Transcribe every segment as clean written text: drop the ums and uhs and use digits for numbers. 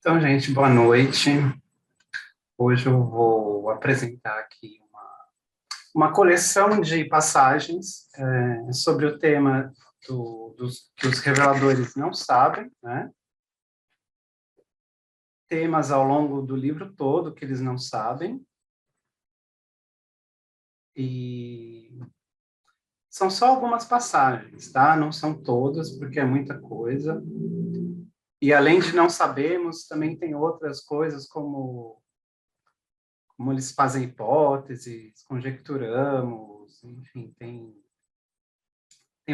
Então, gente, boa noite. Hoje eu vou apresentar aqui uma coleção de passagens sobre o tema que os reveladores não sabem, né? Temas ao longo do livro todo que eles não sabem. E são só algumas passagens, tá? Não são todas, porque é muita coisa. E além de não sabermos, também tem outras coisas como eles fazem hipóteses, conjecturamos, enfim, tem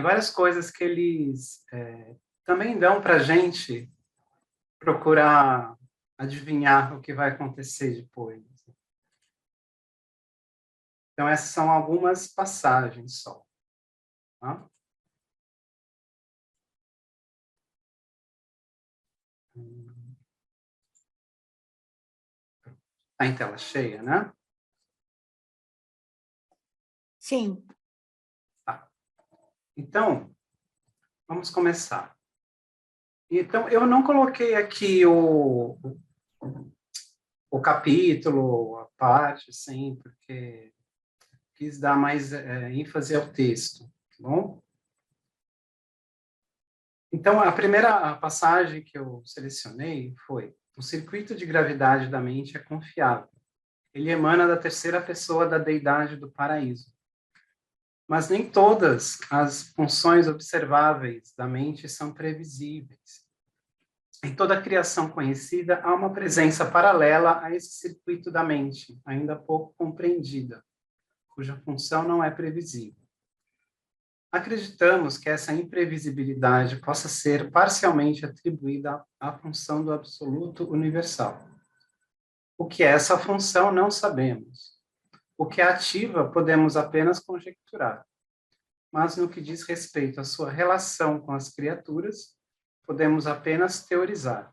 várias coisas que eles também dão para a gente procurar adivinhar o que vai acontecer depois. Então, essas são algumas passagens só. Tá? Está em tela cheia, né? Sim. Tá. Então, vamos começar. Então, eu não coloquei aqui o capítulo, a parte, assim, porque quis dar mais ênfase ao texto, tá bom? Então, a primeira passagem que eu selecionei foi: o circuito de gravidade da mente é confiável. Ele emana da terceira pessoa da deidade do paraíso. Mas nem todas as funções observáveis da mente são previsíveis. Em toda a criação conhecida, há uma presença paralela a esse circuito da mente, ainda pouco compreendida, cuja função não é previsível. Acreditamos que essa imprevisibilidade possa ser parcialmente atribuída à função do absoluto universal. O que é essa função não sabemos. O que é ativa podemos apenas conjecturar. Mas no que diz respeito à sua relação com as criaturas, podemos apenas teorizar.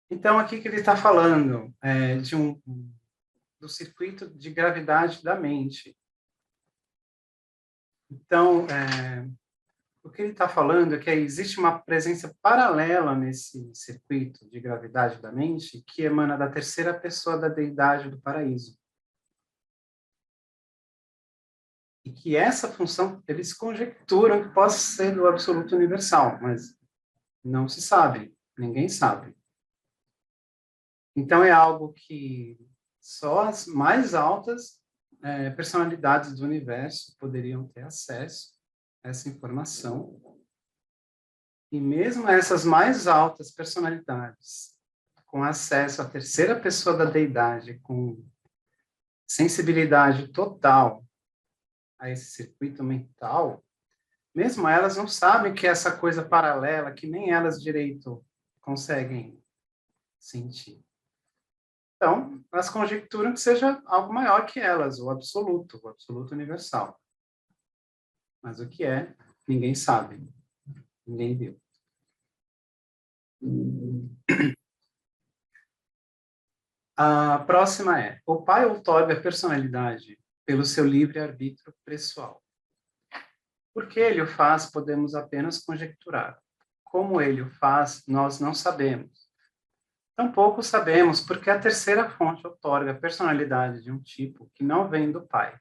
Então, aqui que ele está falando do circuito de gravidade da mente. Então, o que ele está falando é que existe uma presença paralela nesse circuito de gravidade da mente que emana da terceira pessoa da deidade do paraíso. E que essa função, eles conjecturam que possa ser do absoluto universal, mas não se sabe, ninguém sabe. Então, é algo que só as mais altas personalidades do universo poderiam ter acesso a essa informação. E mesmo essas mais altas personalidades, com acesso à terceira pessoa da deidade, com sensibilidade total a esse circuito mental, mesmo elas não sabem que essa coisa paralela, que nem elas direito conseguem sentir. Então, elas conjecturam que seja algo maior que elas, o absoluto universal. Mas o que é, ninguém sabe, ninguém viu. A próxima é: o pai outorga a personalidade pelo seu livre-arbítrio pessoal. Por que ele o faz, podemos apenas conjecturar. Como ele o faz, nós não sabemos. Tampouco sabemos porque a terceira fonte outorga a personalidade de um tipo que não vem do pai.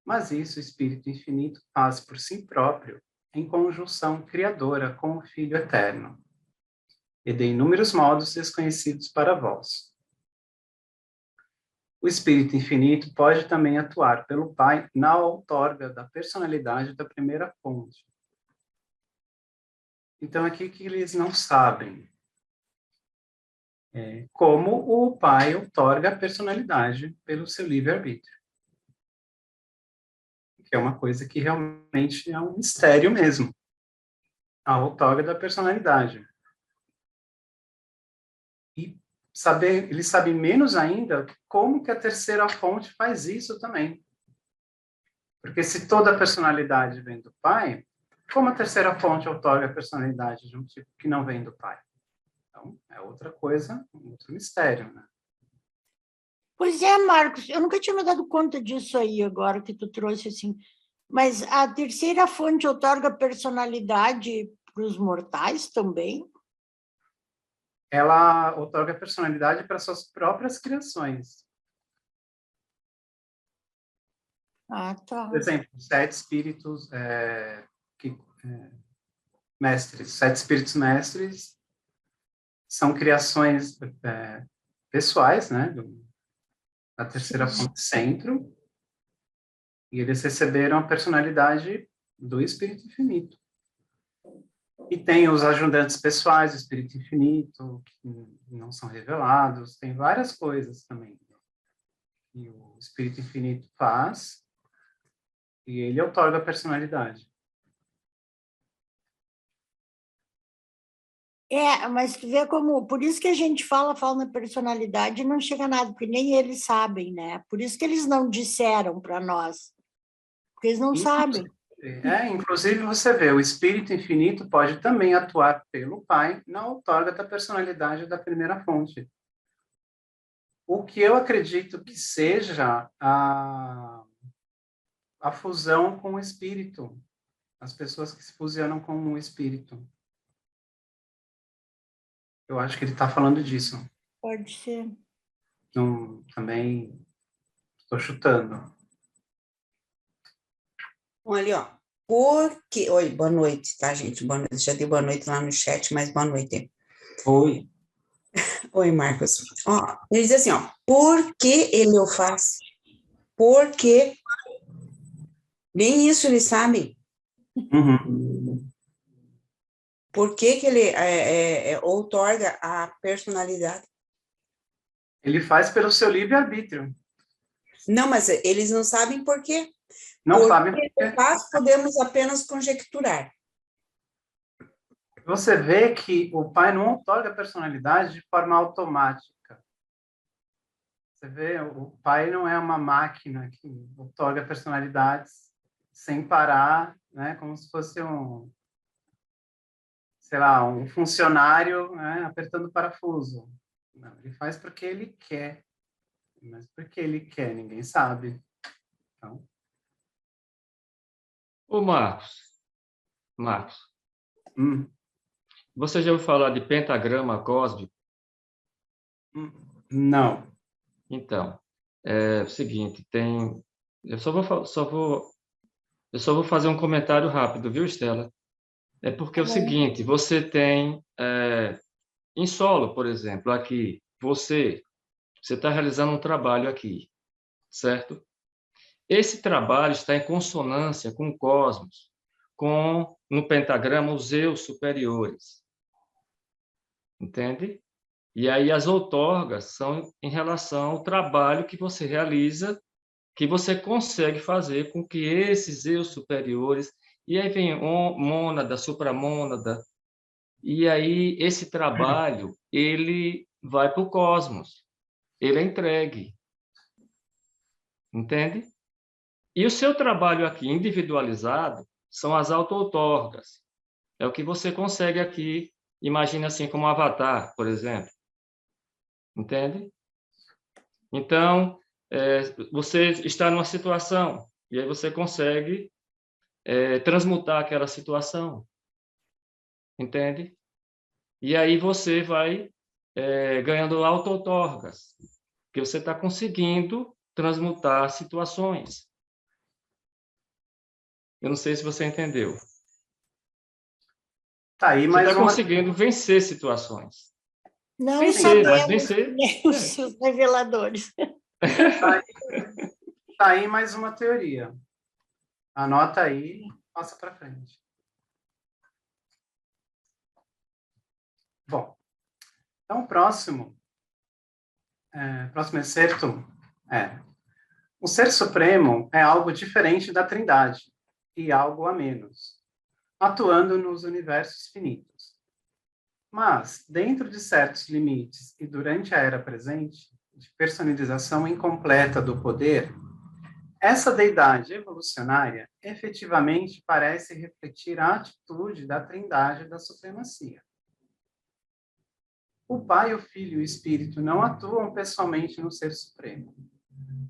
Mas isso o Espírito Infinito faz por si próprio, em conjunção criadora com o Filho Eterno, e de inúmeros modos desconhecidos para vós. O Espírito Infinito pode também atuar pelo Pai na outorga da personalidade da primeira fonte. Então, aqui que eles não sabem como o Pai outorga a personalidade pelo seu livre-arbítrio. Que é uma coisa que realmente é um mistério mesmo. A outorga da personalidade. E eles sabem menos ainda como que a terceira fonte faz isso também. Porque se toda a personalidade vem do pai, como a terceira fonte outorga a personalidade de um tipo que não vem do pai? Então, é outra coisa, outro mistério, né? Pois é, Marcos, eu nunca tinha me dado conta disso aí agora que tu trouxe assim. Mas a terceira fonte outorga personalidade para os mortais também? ela outorga personalidade para suas próprias criações. Ah, tá. Por exemplo, sete espíritos mestres. Sete espíritos mestres são criações pessoais, né, da terceira fonte centro, e eles receberam a personalidade do Espírito Infinito. E tem os ajudantes pessoais do Espírito Infinito, que não são revelados, tem várias coisas também que o Espírito Infinito faz, e ele outorga a personalidade. Mas tu vê como, por isso que a gente fala na personalidade e não chega a nada, porque nem eles sabem, né? Por isso que eles não disseram para nós, porque eles não sabem. Inclusive, você vê, o Espírito Infinito pode também atuar pelo Pai na outorga da personalidade da primeira fonte. O que eu acredito que seja a fusão com o Espírito, as pessoas que se fusionam com o Espírito. Eu acho que ele está falando disso. Pode ser. Não, também estou chutando. Olha, ó. Porque... Oi, boa noite, tá, gente? Boa noite. Já dei boa noite lá no chat, mas boa noite. Oi. Oi, Marcos. Ó, ele diz assim, ó. Por que ele o faz? Porque nem isso ele sabe. Uhum. Por que ele outorga a personalidade? Ele faz pelo seu livre-arbítrio. Não, mas eles não sabem por quê. Não sabem por por quê. Nós podemos apenas conjecturar. Você vê que o Pai não outorga a personalidade de forma automática. Você vê, o Pai não é uma máquina que outorga personalidades sem parar, né, como se fosse sei lá, um funcionário, né, apertando parafuso. Não, ele faz porque ele quer. Mas porque ele quer, ninguém sabe. Então... Ô, Marcos, você já ouviu falar de pentagrama cósmico? Não. Então, é o seguinte, eu só vou fazer um comentário rápido, viu, Estela? É porque é o seguinte, você tem em solo, por exemplo, aqui, você está realizando um trabalho aqui, certo? Esse trabalho está em consonância com o cosmos, no pentagrama, os eus superiores. Entende? E aí as outorgas são em relação ao trabalho que você realiza, que você consegue fazer com que esses eus superiores, e aí vem mônada, supramônada, e aí esse trabalho, ele vai para o cosmos, ele é entregue. Entende? E o seu trabalho aqui individualizado são as auto-outorgas. É o que você consegue aqui, imagina assim como um avatar, por exemplo. Entende? Então, você está numa situação e aí você consegue transmutar aquela situação. Entende? E aí você vai ganhando auto-outorgas, que você está conseguindo transmutar situações. Eu não sei se você entendeu. Tá aí, você mais está uma... conseguindo vencer situações. Não vencer, mas sabemos, vencer. nem os reveladores. Tá aí mais uma teoria. Anota aí, passa para frente. Bom, então o próximo excerto o Ser Supremo é algo diferente da Trindade e algo a menos, atuando nos universos finitos. Mas, dentro de certos limites e durante a era presente, de personalização incompleta do poder, essa deidade evolucionária efetivamente parece refletir a atitude da Trindade da supremacia. O Pai, o Filho e o Espírito não atuam pessoalmente no Ser Supremo.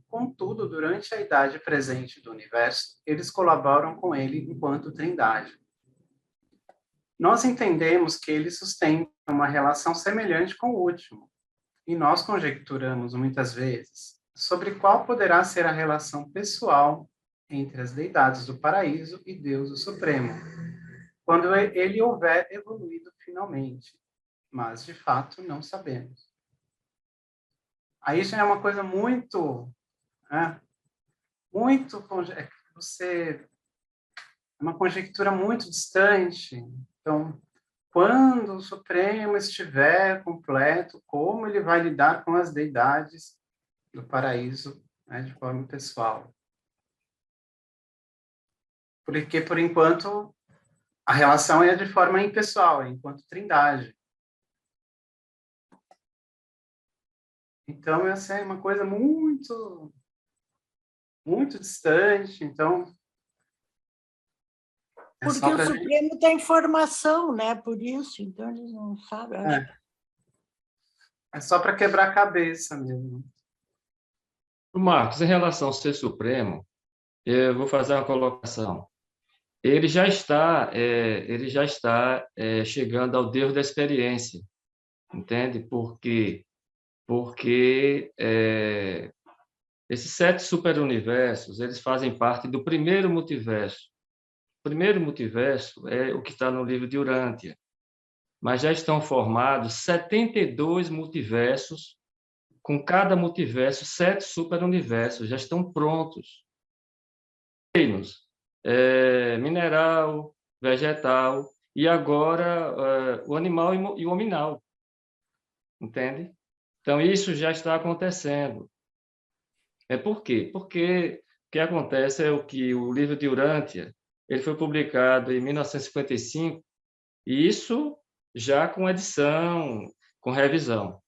Contudo, durante a idade presente do universo, eles colaboram com ele enquanto Trindade. nós entendemos que ele sustenta uma relação semelhante com o último, e nós conjecturamos muitas vezes sobre qual poderá ser a relação pessoal entre as deidades do paraíso e Deus o Supremo, quando ele houver evoluído finalmente, mas de fato não sabemos. Aí já é uma coisa muito, é uma conjectura muito distante. Então, quando o Supremo estiver completo, como ele vai lidar com as deidades do paraíso, né, de forma pessoal? Porque, por enquanto, a relação é de forma impessoal, enquanto trindade. Então, essa é uma coisa muito, muito distante. Então, porque o Supremo tem informação, né? Por isso, então eles não sabem. É só para quebrar a cabeça mesmo. Marcos, em relação ao ser supremo, eu vou fazer uma colocação. Ele já está chegando ao Deus da experiência, entende? Porque esses 7 superuniversos, eles fazem parte do primeiro multiverso. O primeiro multiverso é o que está no livro de Urântia, mas já estão formados 72 multiversos, com cada multiverso 7 superuniversos, já estão prontos. Reinos, mineral, vegetal, e agora o animal e o hominal, entende? Então, isso já está acontecendo. Por quê? Porque o que acontece é que o livro de Urântia, ele foi publicado em 1955, e isso já com edição, com revisão.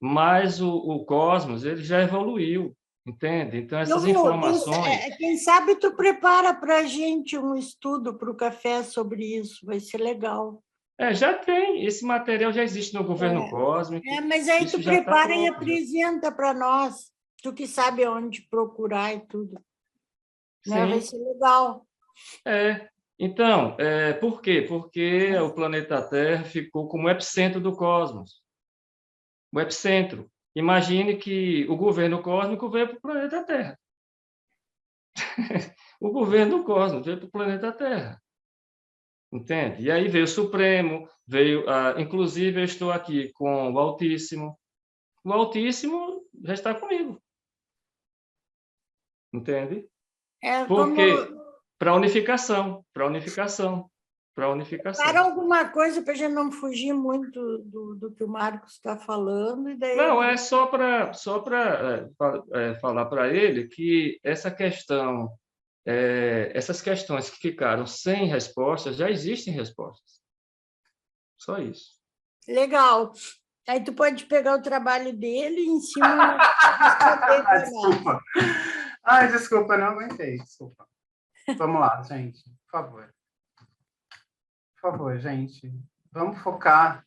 Mas o cosmos, ele já evoluiu, entende? Então, essas informações... Quem sabe tu prepara para a gente um estudo para o café sobre isso, vai ser legal. Já tem, esse material já existe no governo cósmico. Mas aí tu prepara e apresenta para nós, tu que sabe onde procurar e tudo. Né? Vai ser legal. Então, por quê? Porque o planeta Terra ficou como epicentro do cosmos. O epicentro. Imagine que o governo cósmico veio para o planeta Terra. O governo do cosmos veio para o planeta Terra. Entende? E aí veio o Supremo, inclusive eu estou aqui com o Altíssimo. O Altíssimo já está comigo. Entende? Porque para unificação. Para alguma coisa para a gente não fugir muito do que o Marcos está falando. E daí não, é só para falar para ele que essa questão, essas questões que ficaram sem respostas, já existem respostas. Só isso. Legal. Aí tu pode pegar o trabalho dele e em cima... Desculpa. Ai, desculpa, não aguentei. Desculpa. Vamos lá, gente. Por favor. Por favor, gente. Vamos focar,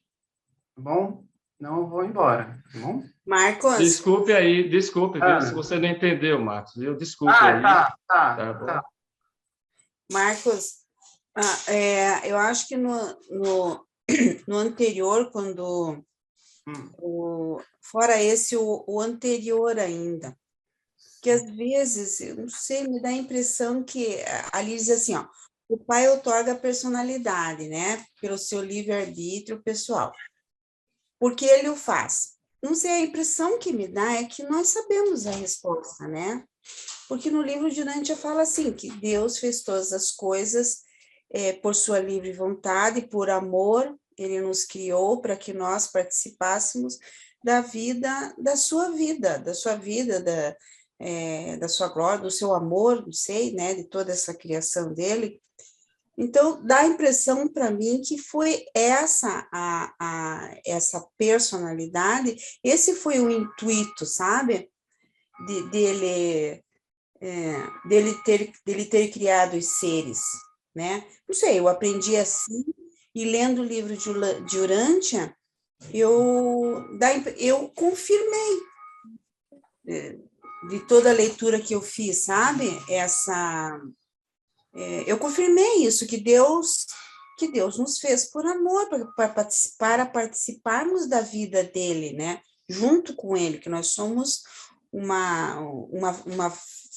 tá bom? Não eu vou embora, tá bom? Marcos? Desculpe aí, viu, se você não entendeu, Marcos. Desculpe aí. Tá. Marcos, eu acho que no anterior, quando... fora esse, o anterior ainda. Que às vezes, eu não sei, me dá a impressão que ali diz assim, ó, o pai outorga a personalidade, né, pelo seu livre-arbítrio pessoal. Porque ele o faz. Não sei, a impressão que me dá é que nós sabemos a resposta, né? Porque no livro de Urântia fala assim, que Deus fez todas as coisas por sua livre vontade, por amor, ele nos criou para que nós participássemos da vida, da sua vida, da sua glória, do seu amor, não sei, né, de toda essa criação dele. Então, dá a impressão para mim que foi essa personalidade, esse foi o intuito, sabe, dele ter criado os seres, né? Não sei, eu aprendi assim, e lendo o livro de Urântia, eu confirmei de toda a leitura que eu fiz, sabe? Eu confirmei isso, que Deus que Deus nos fez por amor, para participarmos da vida dele, né? Junto com ele, que nós somos uma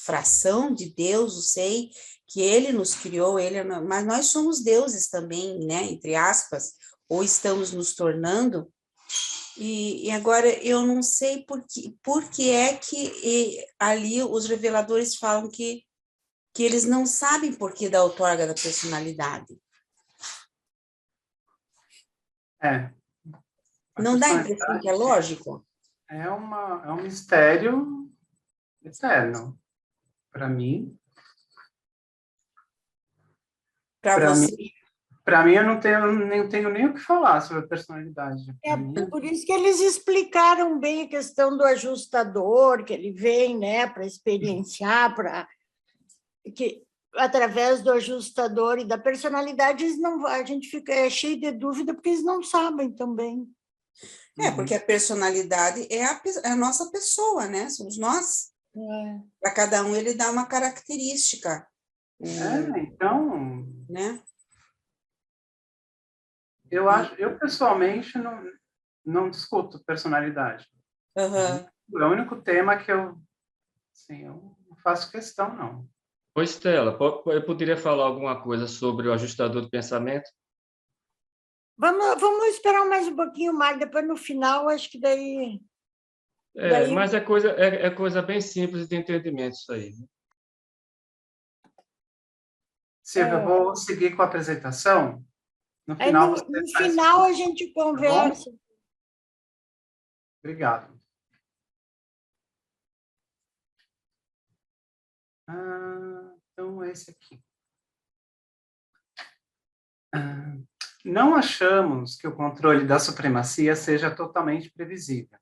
fração de Deus, eu sei que ele nos criou, mas nós somos deuses também, né? Entre aspas, ou estamos nos tornando. E agora eu não sei por que é que ali os reveladores falam que eles não sabem por que da outorga da personalidade. Não dá a impressão que é lógico? É um mistério eterno, para mim. Para você? Para mim, eu não tenho nem o que falar sobre a personalidade. Por isso que eles explicaram bem a questão do ajustador, que ele vem, né, para experienciar, que através do ajustador e da personalidade, a gente fica cheio de dúvida, porque eles não sabem também. Porque a personalidade é a nossa pessoa, né? Somos nós. Para cada um, ele dá uma característica. Então... Né? Eu pessoalmente não discuto personalidade. Uhum. É o único tema que eu não faço questão, não. Oi, Estela, eu poderia falar alguma coisa sobre o ajustador de pensamento? Vamos esperar mais um pouquinho mais, depois no final, acho que daí... Mas é coisa bem simples de entendimento isso aí. Silvia, eu vou seguir com a apresentação. No No final a gente conversa. Tá, obrigado. Então, é esse aqui. Não achamos que o controle da supremacia seja totalmente previsível.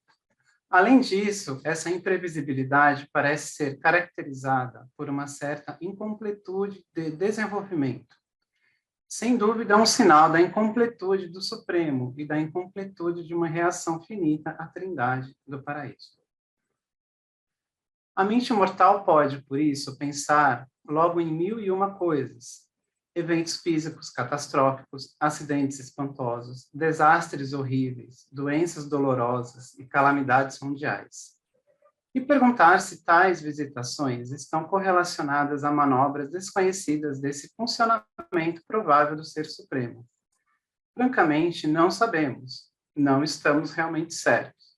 Além disso, essa imprevisibilidade parece ser caracterizada por uma certa incompletude de desenvolvimento. Sem dúvida, é um sinal da incompletude do Supremo e da incompletude de uma reação finita à trindade do paraíso. A mente mortal pode, por isso, pensar logo em 1001 coisas: eventos físicos catastróficos, acidentes espantosos, desastres horríveis, doenças dolorosas e calamidades mundiais. E perguntar se tais visitações estão correlacionadas a manobras desconhecidas desse funcionamento provável do Ser Supremo. Francamente, não sabemos, não estamos realmente certos.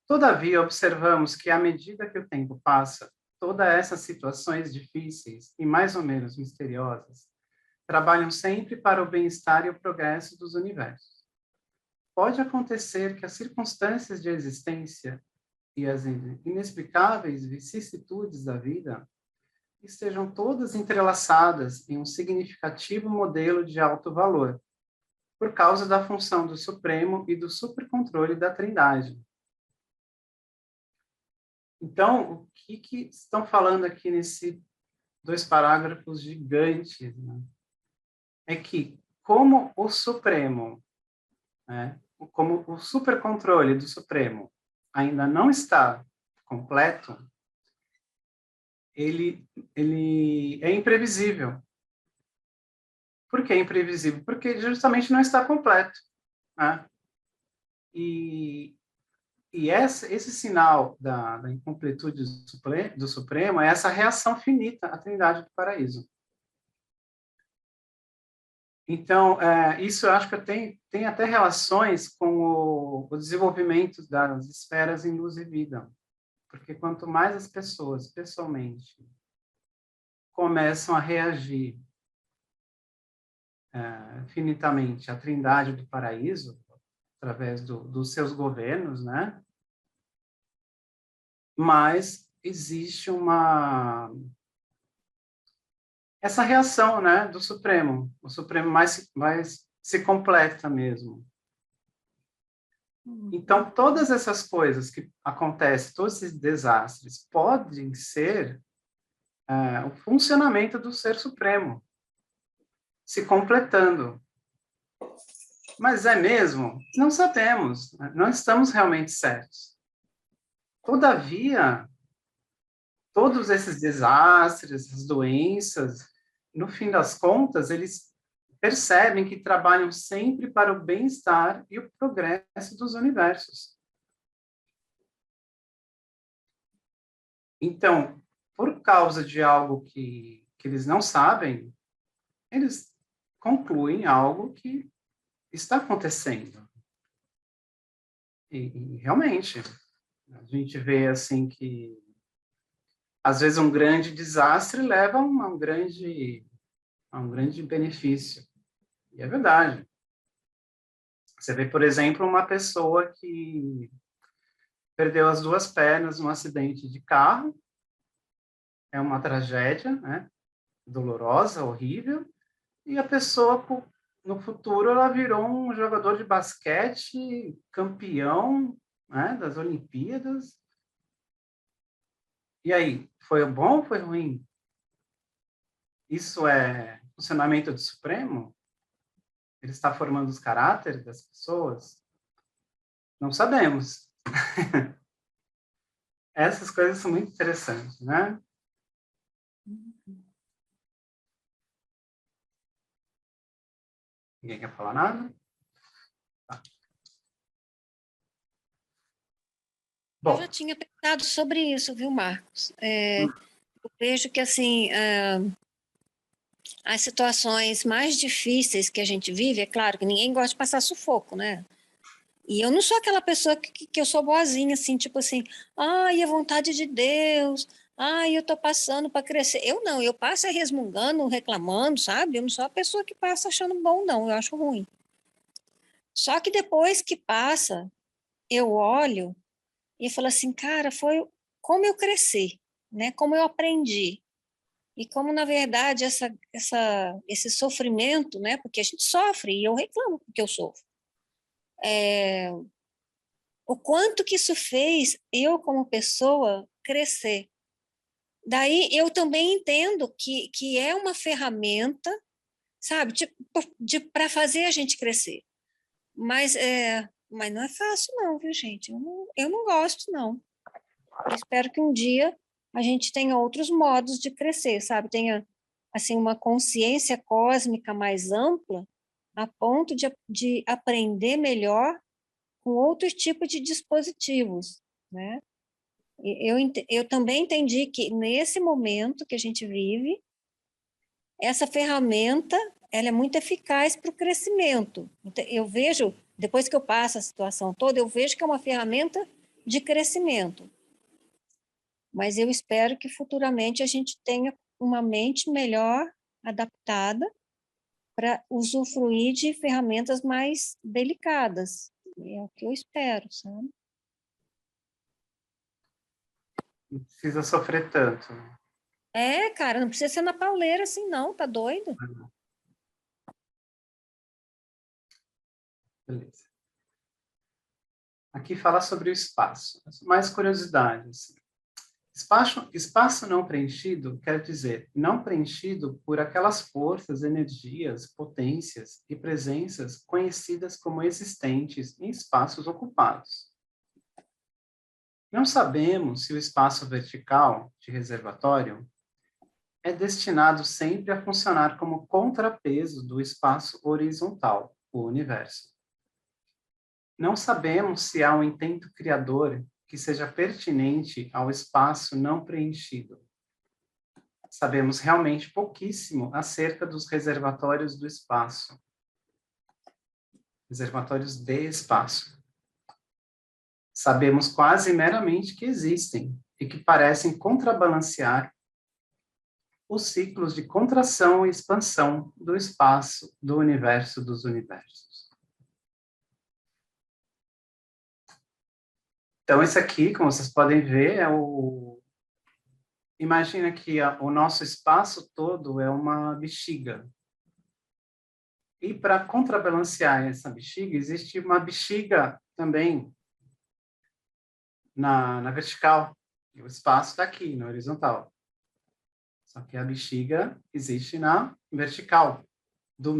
Todavia, observamos que, à medida que o tempo passa, todas essas situações difíceis e mais ou menos misteriosas trabalham sempre para o bem-estar e o progresso dos universos. Pode acontecer que as circunstâncias de existência e as inexplicáveis vicissitudes da vida estejam todas entrelaçadas em um significativo modelo de alto valor, por causa da função do Supremo e do supercontrole da Trindade. Então, o que estão falando aqui nesses 2 parágrafos gigantes, né? É que, como o Supremo, né, como o supercontrole do Supremo ainda não está completo, ele é imprevisível. Por que imprevisível? Porque justamente não está completo, né? E esse sinal da incompletude do Supremo é essa reação finita à Trindade do Paraíso. Então, isso eu acho que tem até relações com o desenvolvimento das esferas em luz e vida. Porque quanto mais as pessoas, pessoalmente, começam a reagir finitamente à Trindade do Paraíso, através dos seus governos, né? Mas existe essa reação, né, do Supremo. O Supremo mais se completa mesmo. Então, todas essas coisas que acontecem, todos esses desastres, podem ser o funcionamento do Ser Supremo se completando. Mas é mesmo? Não sabemos, não estamos realmente certos. Todavia, todos esses desastres, as doenças, no fim das contas, eles percebem que trabalham sempre para o bem-estar e o progresso dos universos. Então, por causa de algo que eles não sabem, eles concluem algo que está acontecendo. E realmente, a gente vê assim que, às vezes, um grande desastre leva a um grande benefício. E é verdade. Você vê, por exemplo, uma pessoa que perdeu as 2 pernas num acidente de carro, é uma tragédia, né? Dolorosa, horrível, e a pessoa, no futuro, ela virou um jogador de basquete campeão, né, das Olimpíadas. E aí, foi bom ou foi ruim? Isso é funcionamento do Supremo? Ele está formando os caráteres das pessoas? Não sabemos. Essas coisas são muito interessantes, né? Ninguém quer falar nada? Tá. Eu já tinha pensado sobre isso, viu, Marcos? Eu vejo que, assim, as situações mais difíceis que a gente vive, é claro que ninguém gosta de passar sufoco, né? E eu não sou aquela pessoa que eu sou boazinha, assim, tipo assim, ai, a vontade de Deus, ai, eu tô passando para crescer. Eu não, eu passo resmungando, reclamando, sabe? Eu não sou a pessoa que passa achando bom, não, eu acho ruim. Só que depois que passa, eu olho e falo assim, cara, foi como eu cresci, né? Como eu aprendi. E como, na verdade, esse sofrimento, né? Porque a gente sofre e eu reclamo porque eu sofro. O quanto que isso fez eu, como pessoa, crescer. Daí eu também entendo que é uma ferramenta, sabe, para fazer a gente crescer. Mas não é fácil, não, viu, gente? Eu não gosto, não. Eu espero que um dia a gente tenha outros modos de crescer, sabe? Tenha, assim, uma consciência cósmica mais ampla, a ponto de aprender melhor com outros tipos de dispositivos, né? Eu também entendi que, nesse momento que a gente vive, essa ferramenta, ela é muito eficaz para o crescimento. Então, eu vejo, depois que eu passo a situação toda, eu vejo que é uma ferramenta de crescimento. Mas eu espero que futuramente a gente tenha uma mente melhor adaptada para usufruir de ferramentas mais delicadas. É o que eu espero, sabe? Não precisa sofrer tanto. Cara, não precisa ser na pauleira assim, não, tá doido? Beleza. Aqui fala sobre o espaço. Mais curiosidades. Espaço não preenchido quer dizer não preenchido por aquelas forças, energias, potências e presenças conhecidas como existentes em espaços ocupados. Não sabemos se o espaço vertical de reservatório é destinado sempre a funcionar como contrapeso do espaço horizontal, o universo. Não sabemos se há um intento criador que seja pertinente ao espaço não preenchido. Sabemos realmente pouquíssimo acerca dos reservatórios do espaço. Reservatórios de espaço. Sabemos quase meramente que existem e que parecem contrabalancear os ciclos de contração e expansão do espaço, do universo dos universos. Então, esse aqui, como vocês podem ver, é o... Imagina que o nosso espaço todo é uma bexiga. E para contrabalancear essa bexiga, existe uma bexiga também na vertical. E o espaço está aqui, na horizontal. Só que a bexiga existe na vertical, do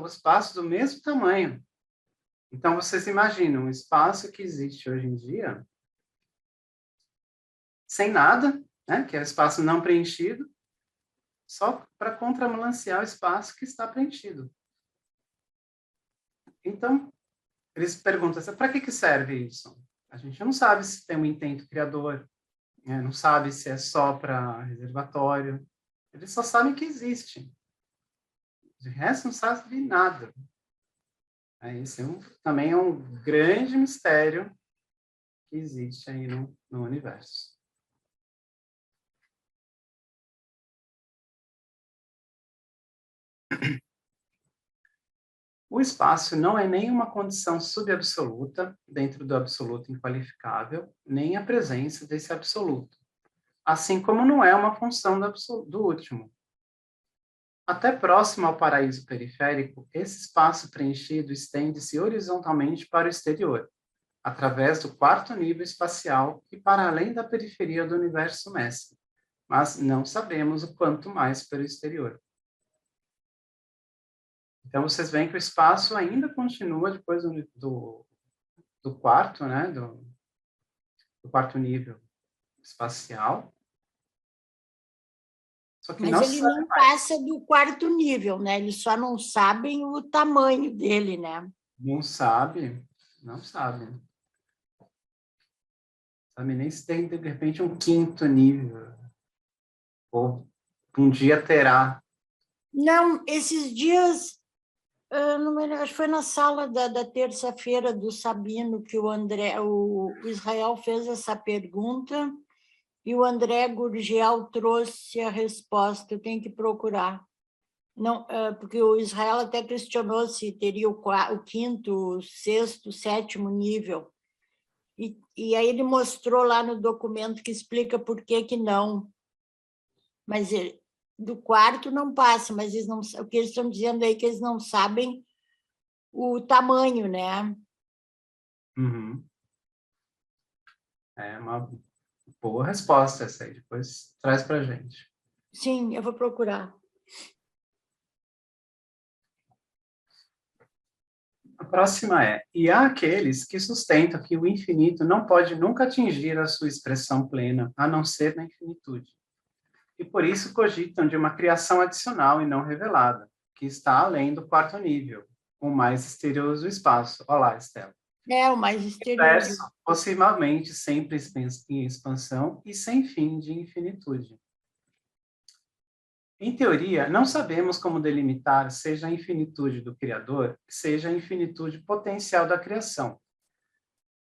espaço do mesmo tamanho. Então, vocês imaginam o espaço que existe hoje em dia, sem nada, né, que é o espaço não preenchido, só para contrabalancear o espaço que está preenchido. Então, eles perguntam, para que serve isso? A gente não sabe se tem um intento criador, né? Não sabe se é só para reservatório. Eles só sabem que existe. De resto, não sabe nada. Esse também é um grande mistério que existe aí no universo. O espaço não é nem uma condição subabsoluta dentro do absoluto inqualificável, nem a presença desse absoluto, assim como não é uma função do último. Até próximo ao paraíso periférico, esse espaço preenchido estende-se horizontalmente para o exterior, através do quarto nível espacial e para além da periferia do universo mestre, mas não sabemos o quanto mais pelo exterior. Então, vocês veem que o espaço ainda continua depois do quarto, né, do quarto nível espacial. Só que Mas não ele não passa do quarto nível, né? Eles só não sabem o tamanho dele, né? não sabe. Sabe nem se tem, de repente, um quinto nível. Ou um dia terá. Não, esses dias, não me lembro, acho que foi na sala da terça-feira do Sabino que o Israel fez essa pergunta e o André Gurgel trouxe a resposta. Eu tenho que procurar. Não, porque o Israel até questionou se teria o quinto, o sexto, o sétimo nível. E aí ele mostrou lá no documento que explica por que não. Mas do quarto não passa, mas eles não, o que eles estão dizendo aí é que eles não sabem o tamanho, né? Uhum. É uma boa resposta essa aí. Depois traz para a gente. Sim, eu vou procurar. A próxima é: e há aqueles que sustentam que o infinito não pode nunca atingir a sua expressão plena, a não ser na infinitude. E por isso cogitam de uma criação adicional e não revelada, que está além do quarto nível, o mais exterior do espaço. Olá, Estela. É, o mais exterior. Universo, possivelmente sempre em expansão e sem fim de infinitude. Em teoria, não sabemos como delimitar seja a infinitude do Criador, seja a infinitude potencial da criação.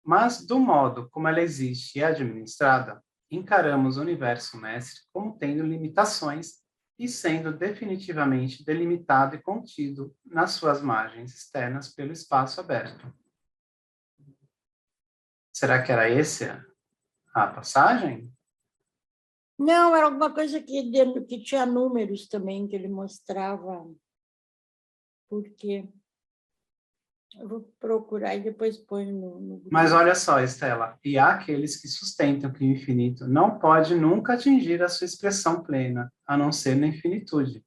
Mas, do modo como ela existe e é administrada, encaramos o universo mestre como tendo limitações e sendo definitivamente delimitado e contido nas suas margens externas pelo espaço aberto. Será que era essa a passagem? Não, era alguma coisa que tinha números também, que ele mostrava. Por quê? Eu vou procurar e depois ponho no Mas olha só, Estela, e há aqueles que sustentam que o infinito não pode nunca atingir a sua expressão plena, a não ser na infinitude.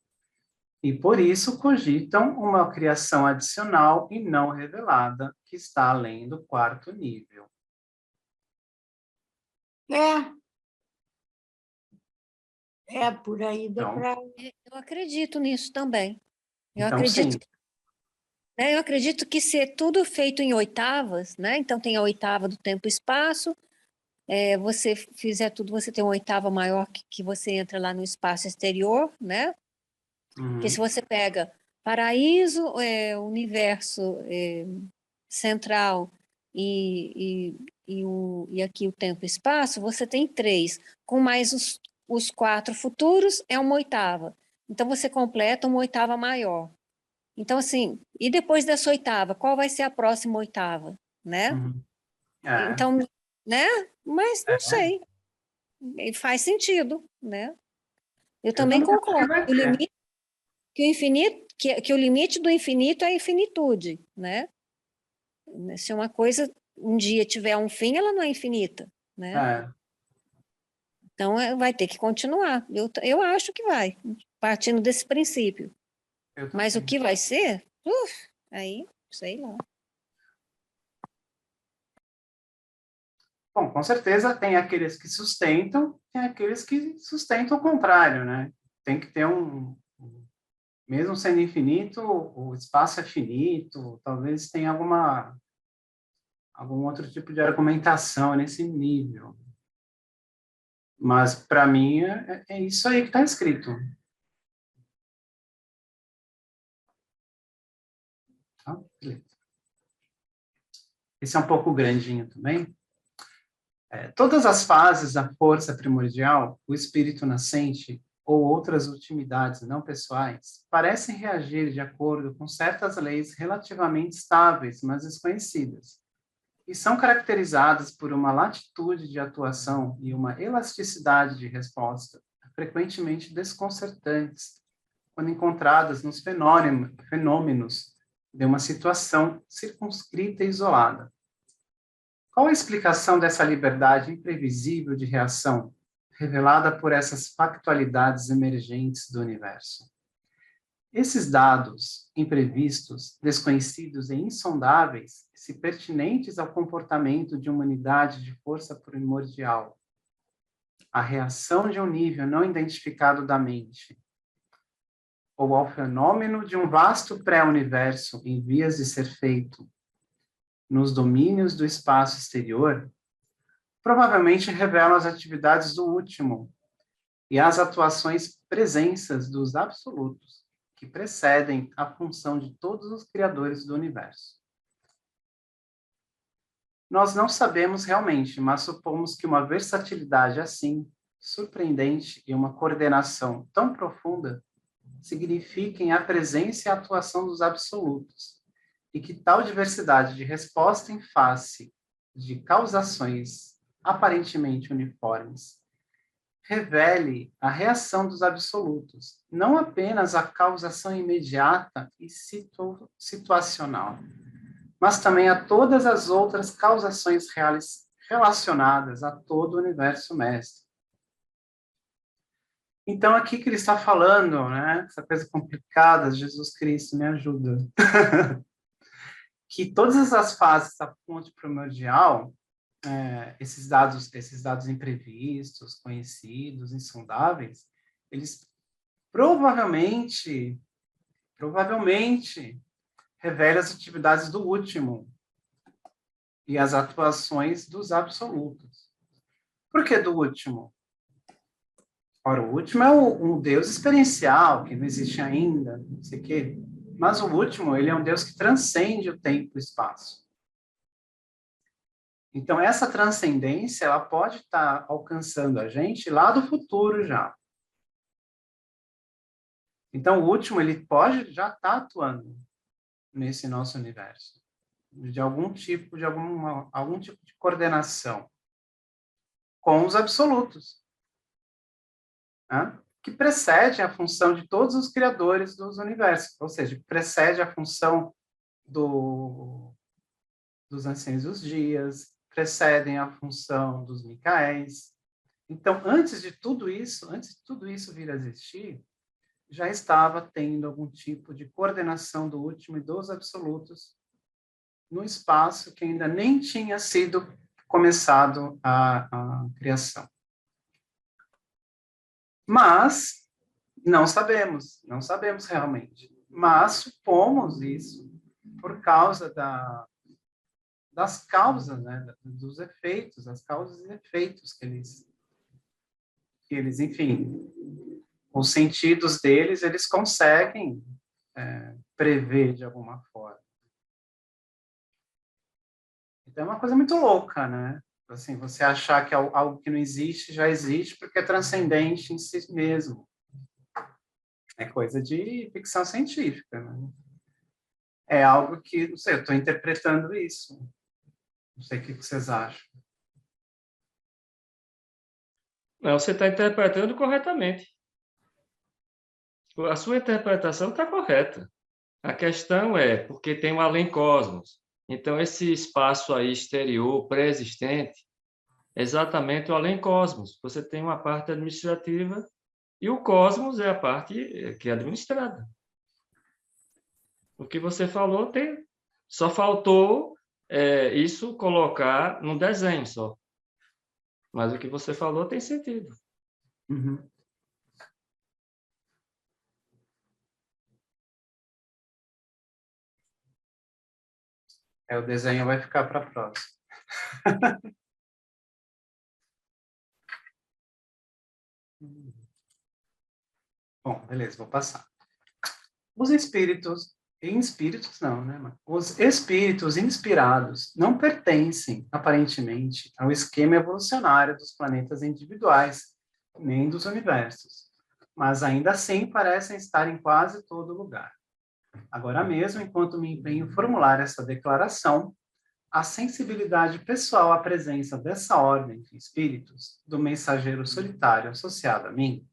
E por isso cogitam uma criação adicional e não revelada, que está além do quarto nível. Por aí dá Então, para... Eu acredito nisso também. então sim. Eu acredito que se é tudo feito em oitavas, né? Então tem a oitava do tempo e espaço, você fizer tudo, você tem uma oitava maior que você entra lá no espaço exterior, né? Porque se você pega paraíso, universo central e aqui o tempo e espaço, você tem 3, com mais os 4 futuros é uma oitava. Então você completa uma oitava maior. Então, assim, e depois dessa oitava, qual vai ser a próxima oitava, né? Uhum. Então, né? Mas não sei. Faz sentido, né? Eu Eu também também acho que concordo. vai O ter. limite, que o infinito, que o limite do infinito é a infinitude, né? Se uma coisa um dia tiver um fim, ela não é infinita, né? É, Então vai ter que continuar. Eu acho que vai, partindo desse princípio. eu Mas o também. que vai ser? Aí, sei lá. Bom, com certeza tem aqueles que sustentam, tem aqueles que sustentam o contrário, né? tem que ter mesmo sendo infinito, o espaço é finito, talvez tenha algum outro tipo de argumentação nesse nível. Mas, para mim, é isso aí que está escrito. Tá? Esse é um pouco grandinho também. Todas as fases da força primordial, o espírito nascente ou outras utilidades não pessoais, parecem reagir de acordo com certas leis relativamente estáveis, mas desconhecidas, e são caracterizadas por uma latitude de atuação e uma elasticidade de resposta, frequentemente desconcertantes, quando encontradas nos fenômenos de uma situação circunscrita e isolada. Qual a explicação dessa liberdade imprevisível de reação, revelada por essas factualidades emergentes do universo? Esses dados imprevistos, desconhecidos e insondáveis, se pertinentes ao comportamento de uma unidade de força primordial, a reação de um nível não identificado da mente, ou ao fenômeno de um vasto pré-universo em vias de ser feito nos domínios do espaço exterior, provavelmente revelam as atividades do último e as atuações presenças dos absolutos, que precedem a função de todos os criadores do universo. Nós não sabemos realmente, mas supomos que uma versatilidade assim, surpreendente e uma coordenação tão profunda signifiquem a presença e a atuação dos absolutos, e que tal diversidade de resposta em face de causações aparentemente uniformes revele a reação dos absolutos, não apenas a causação imediata e situacional, mas também a todas as outras causações reais relacionadas a todo o universo mestre. Então, aqui que ele está falando, né, essa coisa complicada, Jesus Cristo, me ajuda. Que todas as fases da fonte primordial, esses dados imprevistos, conhecidos, insondáveis, eles provavelmente revelam as atividades do último e as atuações dos absolutos. Por que do último? Ora, o último é um Deus experiencial, que não existe ainda, não sei o quê. Mas o último, ele é um Deus que transcende o tempo e o espaço. Então, essa transcendência, ela pode estar alcançando a gente lá do futuro já. Então, o último, ele pode já estar atuando nesse nosso universo, de algum tipo de coordenação com os absolutos, né? Que precede a função de todos os criadores dos universos, ou seja, precede a função dos anciãos dos dias, precedem a função dos Micaéis. Então, antes de tudo isso vir a existir, já estava tendo algum tipo de coordenação do último e dos absolutos no espaço que ainda nem tinha sido começado a criação. Mas não sabemos realmente. Mas supomos isso por causa das causas, né, dos efeitos, as causas e efeitos que eles, enfim, os sentidos deles, eles conseguem prever de alguma forma. Então é uma coisa muito louca, né? Assim, você achar que algo que não existe já existe porque é transcendente em si mesmo. É coisa de ficção científica, né? É algo que, não sei, eu estou interpretando isso. Não sei o que vocês acham. Não, você está interpretando corretamente. A sua interpretação está correta. A questão é porque tem um além-cosmos. Então, esse espaço aí exterior, pré-existente, é exatamente o além-cosmos. Você tem uma parte administrativa e o cosmos é a parte que é administrada. O que você falou só faltou isso colocar num desenho só. Mas o que você falou tem sentido. Uhum. Aí o desenho vai ficar para a próxima. Bom, beleza, vou passar. Os espíritos não, né? Os espíritos inspirados não pertencem, aparentemente, ao esquema evolucionário dos planetas individuais, nem dos universos, mas ainda assim parecem estar em quase todo lugar. Agora mesmo, enquanto me empenho em formular essa declaração, a sensibilidade pessoal à presença dessa ordem de espíritos, do mensageiro solitário associado a mim,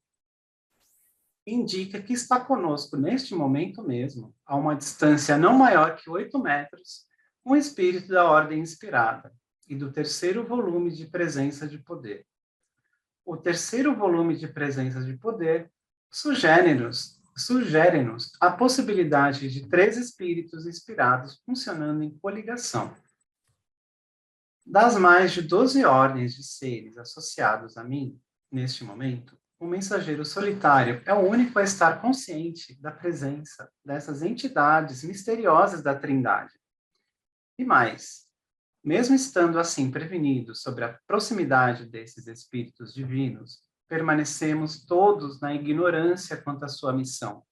indica que está conosco neste momento mesmo, a uma distância não maior que 8 metros, um espírito da ordem inspirada e do terceiro volume de presença de poder. O terceiro volume de presença de poder sugere-nos a possibilidade de 3 espíritos inspirados funcionando em coligação. Das mais de 12 ordens de seres associados a mim, neste momento, o mensageiro solitário é o único a estar consciente da presença dessas entidades misteriosas da Trindade. E mais, mesmo estando assim prevenidos sobre a proximidade desses espíritos divinos, permanecemos todos na ignorância quanto à sua missão.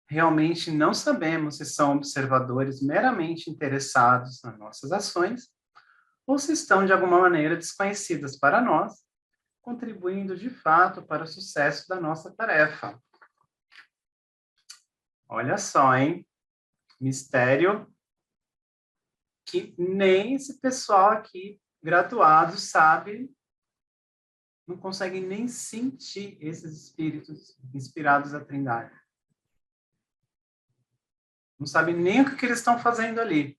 Realmente não sabemos se são observadores meramente interessados nas nossas ações ou se estão de alguma maneira desconhecidas para nós, contribuindo de fato para o sucesso da nossa tarefa. Olha só, hein? Mistério que nem esse pessoal aqui, graduado, sabe, não consegue nem sentir esses espíritos inspirados à Trindade. Não sabe nem o que eles estão fazendo ali.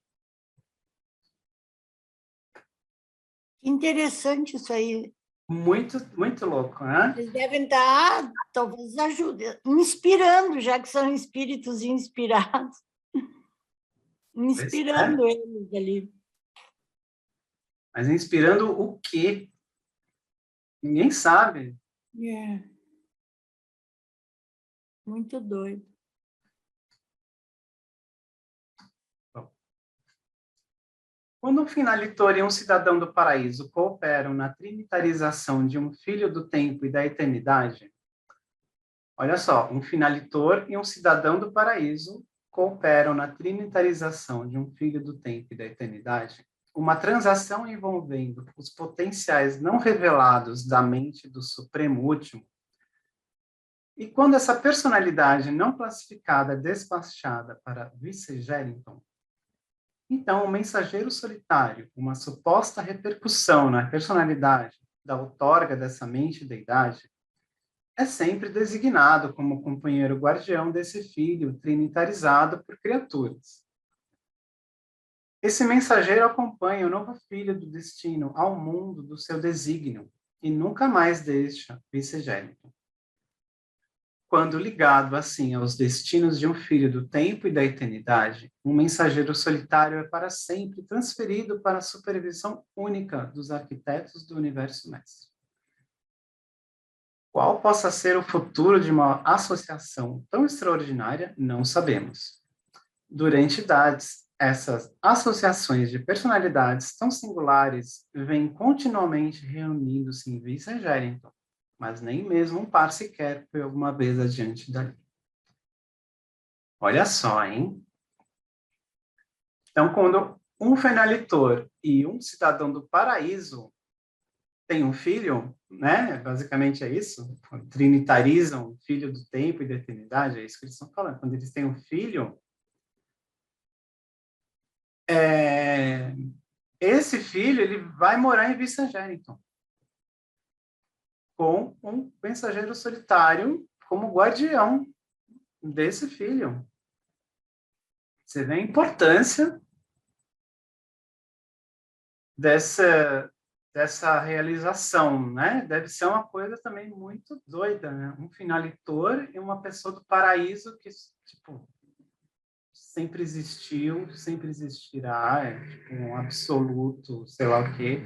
Interessante isso aí. Muito, muito louco, né? Eles devem estar, talvez ajude, inspirando, já que são espíritos inspirados. Inspirando eles ali. Mas inspirando o quê? Ninguém sabe. É. Muito doido. Quando um finalitor e um cidadão do paraíso cooperam na trinitarização de um filho do tempo e da eternidade, olha só, um finalitor e um cidadão do paraíso cooperam na trinitarização de um filho do tempo e da eternidade, uma transação envolvendo os potenciais não revelados da mente do Supremo Último. E quando essa personalidade não classificada é despachada para Vice-Gerrington, então, o mensageiro solitário, uma suposta repercussão na personalidade da outorga dessa mente-deidade, é sempre designado como companheiro guardião desse filho trinitarizado por criaturas. Esse mensageiro acompanha o novo filho do destino ao mundo do seu desígnio e nunca mais deixa Vice-Gerrington. Quando ligado, assim, aos destinos de um filho do tempo e da eternidade, um mensageiro solitário é para sempre transferido para a supervisão única dos arquitetos do universo mestre. Qual possa ser o futuro de uma associação tão extraordinária, não sabemos. Durante idades, essas associações de personalidades tão singulares vêm continuamente reunindo-se em Vice-Gerrington, mas nem mesmo um par sequer foi alguma vez adiante dali. Olha só, hein? Então, quando um finalitor e um cidadão do paraíso têm um filho, né? Basicamente é isso, trinitarizam o filho do tempo e da eternidade, é isso que eles estão falando. Quando eles têm um filho, esse filho ele vai morar em Vice-Gerrington, com um mensageiro solitário como guardião desse filho. Você vê a importância dessa realização, né? Deve ser uma coisa também muito doida, né? Um finalitor e uma pessoa do paraíso que, tipo, sempre existiu, sempre existirá, é tipo um absoluto, sei lá o quê.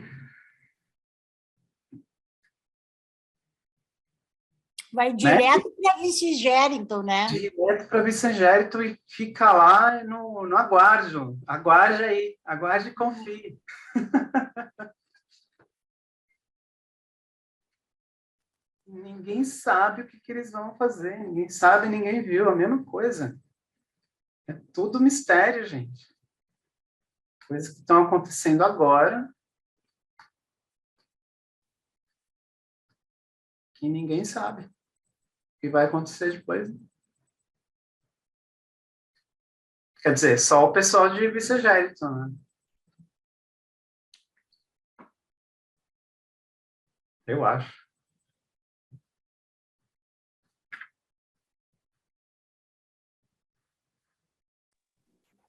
Vai direto para Vice-Gerrington, né? Direto para Vice-Gerrington e fica lá no aguardo. Aguarde aí, aguarde e confie. Ninguém sabe o que eles vão fazer, ninguém sabe, ninguém viu, a mesma coisa. É tudo mistério, gente. Coisas que estão acontecendo agora, que ninguém sabe o que vai acontecer depois. Quer dizer, só o pessoal de Vice-Gerrington, né? Eu acho.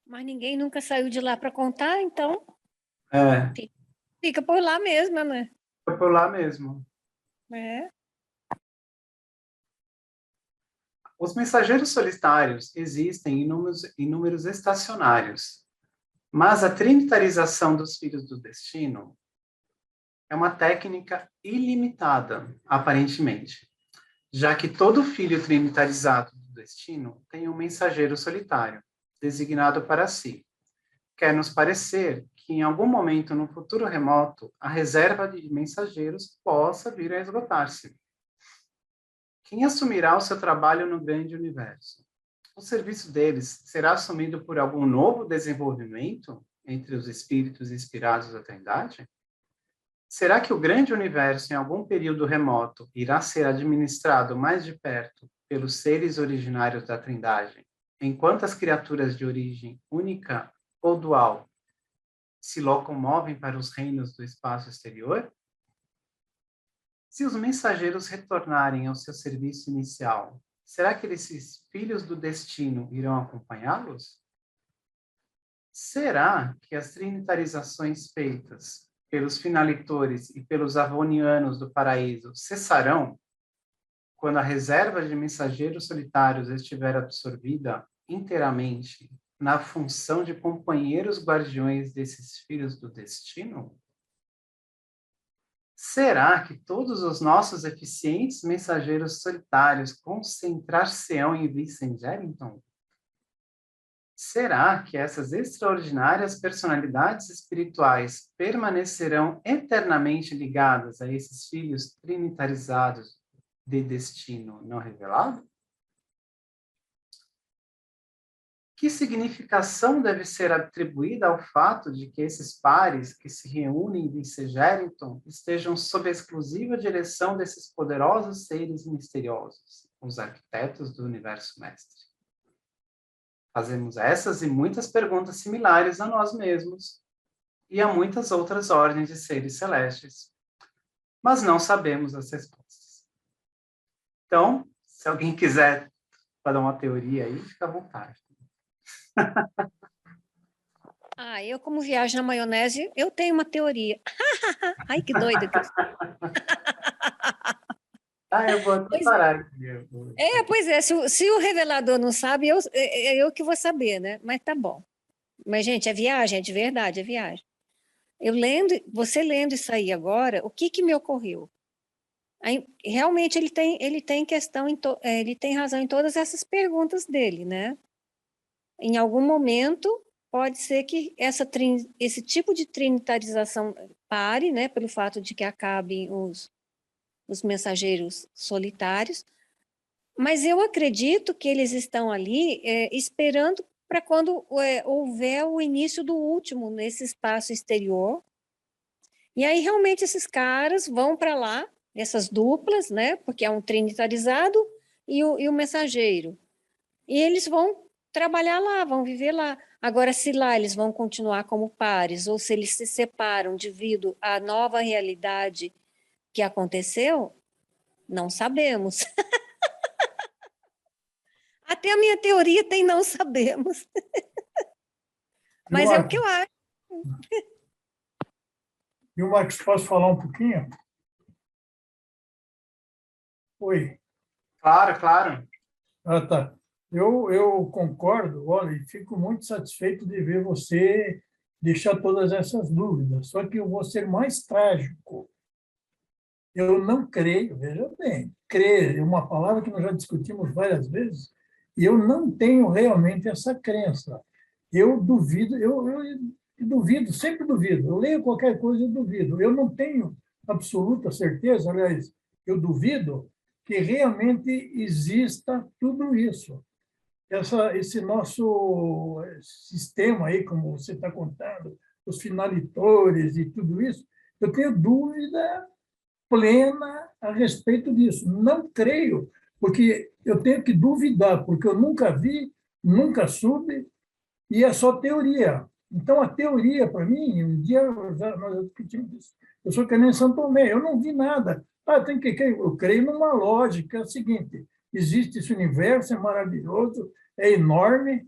Mas ninguém nunca saiu de lá para contar, então É, fica por lá mesmo, né? foi por lá mesmo. É. Os mensageiros solitários existem em números estacionários, mas a trinitarização dos filhos do destino é uma técnica ilimitada, aparentemente, já que todo filho trinitarizado do destino tem um mensageiro solitário, designado para si. Quer nos parecer que, em algum momento no futuro remoto, a reserva de mensageiros possa vir a esgotar-se. Quem assumirá o seu trabalho no grande universo? O serviço deles será assumido por algum novo desenvolvimento entre os espíritos inspirados da Trindade? Será que o grande universo, em algum período remoto, irá ser administrado mais de perto pelos seres originários da Trindade, enquanto as criaturas de origem única ou dual se locomovem para os reinos do espaço exterior? Se os mensageiros retornarem ao seu serviço inicial, será que esses filhos do destino irão acompanhá-los? Será que as trinitarizações feitas pelos finalitores e pelos avonianos do paraíso cessarão quando a reserva de mensageiros solitários estiver absorvida inteiramente na função de companheiros guardiões desses filhos do destino? Será que todos os nossos eficientes mensageiros solitários concentrar-se-ão em Vice-Gerrington? Será que essas extraordinárias personalidades espirituais permanecerão eternamente ligadas a esses filhos trinitarizados de destino não revelado? Que significação deve ser atribuída ao fato de que esses pares que se reúnem em Vice-Gerrington estejam sob a exclusiva direção desses poderosos seres misteriosos, os arquitetos do universo mestre? Fazemos essas e muitas perguntas similares a nós mesmos e a muitas outras ordens de seres celestes, mas não sabemos as respostas. Então, se alguém quiser dar uma teoria aí, fica à vontade. Eu como viajo na maionese, eu tenho uma teoria. Ai, que doida que eu sou. Eu vou até parar aqui. Pois é, se o revelador não sabe, eu que vou saber, né? Mas tá bom. Mas, gente, é viagem, é de verdade, é viagem. Você lendo isso aí agora, o que me ocorreu? Aí, realmente ele tem questão, ele tem razão em todas essas perguntas dele, né? Em algum momento, pode ser que esse tipo de trinitarização pare, né? Pelo fato de que acabem os mensageiros solitários, mas eu acredito que eles estão ali esperando para quando houver o início do último nesse espaço exterior, e aí realmente esses caras vão para lá, essas duplas, né, porque é um trinitarizado e o mensageiro, e eles vão trabalhar lá, vão viver lá. Agora, se lá eles vão continuar como pares, ou se eles se separam devido à nova realidade que aconteceu, não sabemos. Até a minha teoria tem não sabemos. Mas é o que eu acho. E o Marcos, posso falar um pouquinho? Oi. Claro, claro. Tá. Eu concordo, olha, e fico muito satisfeito de ver você deixar todas essas dúvidas. Só que eu vou ser mais trágico. Eu não creio, veja bem, crer, é uma palavra que nós já discutimos várias vezes, e eu não tenho realmente essa crença. Eu duvido, eu duvido, sempre duvido. Eu leio qualquer coisa e duvido. Eu não tenho absoluta certeza, aliás, eu duvido que realmente exista tudo isso. Esse nosso sistema aí, como você está contando, os finalitores e tudo isso, eu tenho dúvida plena a respeito disso. Não creio, porque eu tenho que duvidar, porque eu nunca vi, nunca soube, e é só teoria. Então, a teoria, para mim, um dia nós discutimos isso. Eu sou que nem São Tomé, eu não vi nada. Tem que eu creio numa lógica, é a seguinte: existe esse universo, é maravilhoso, é enorme,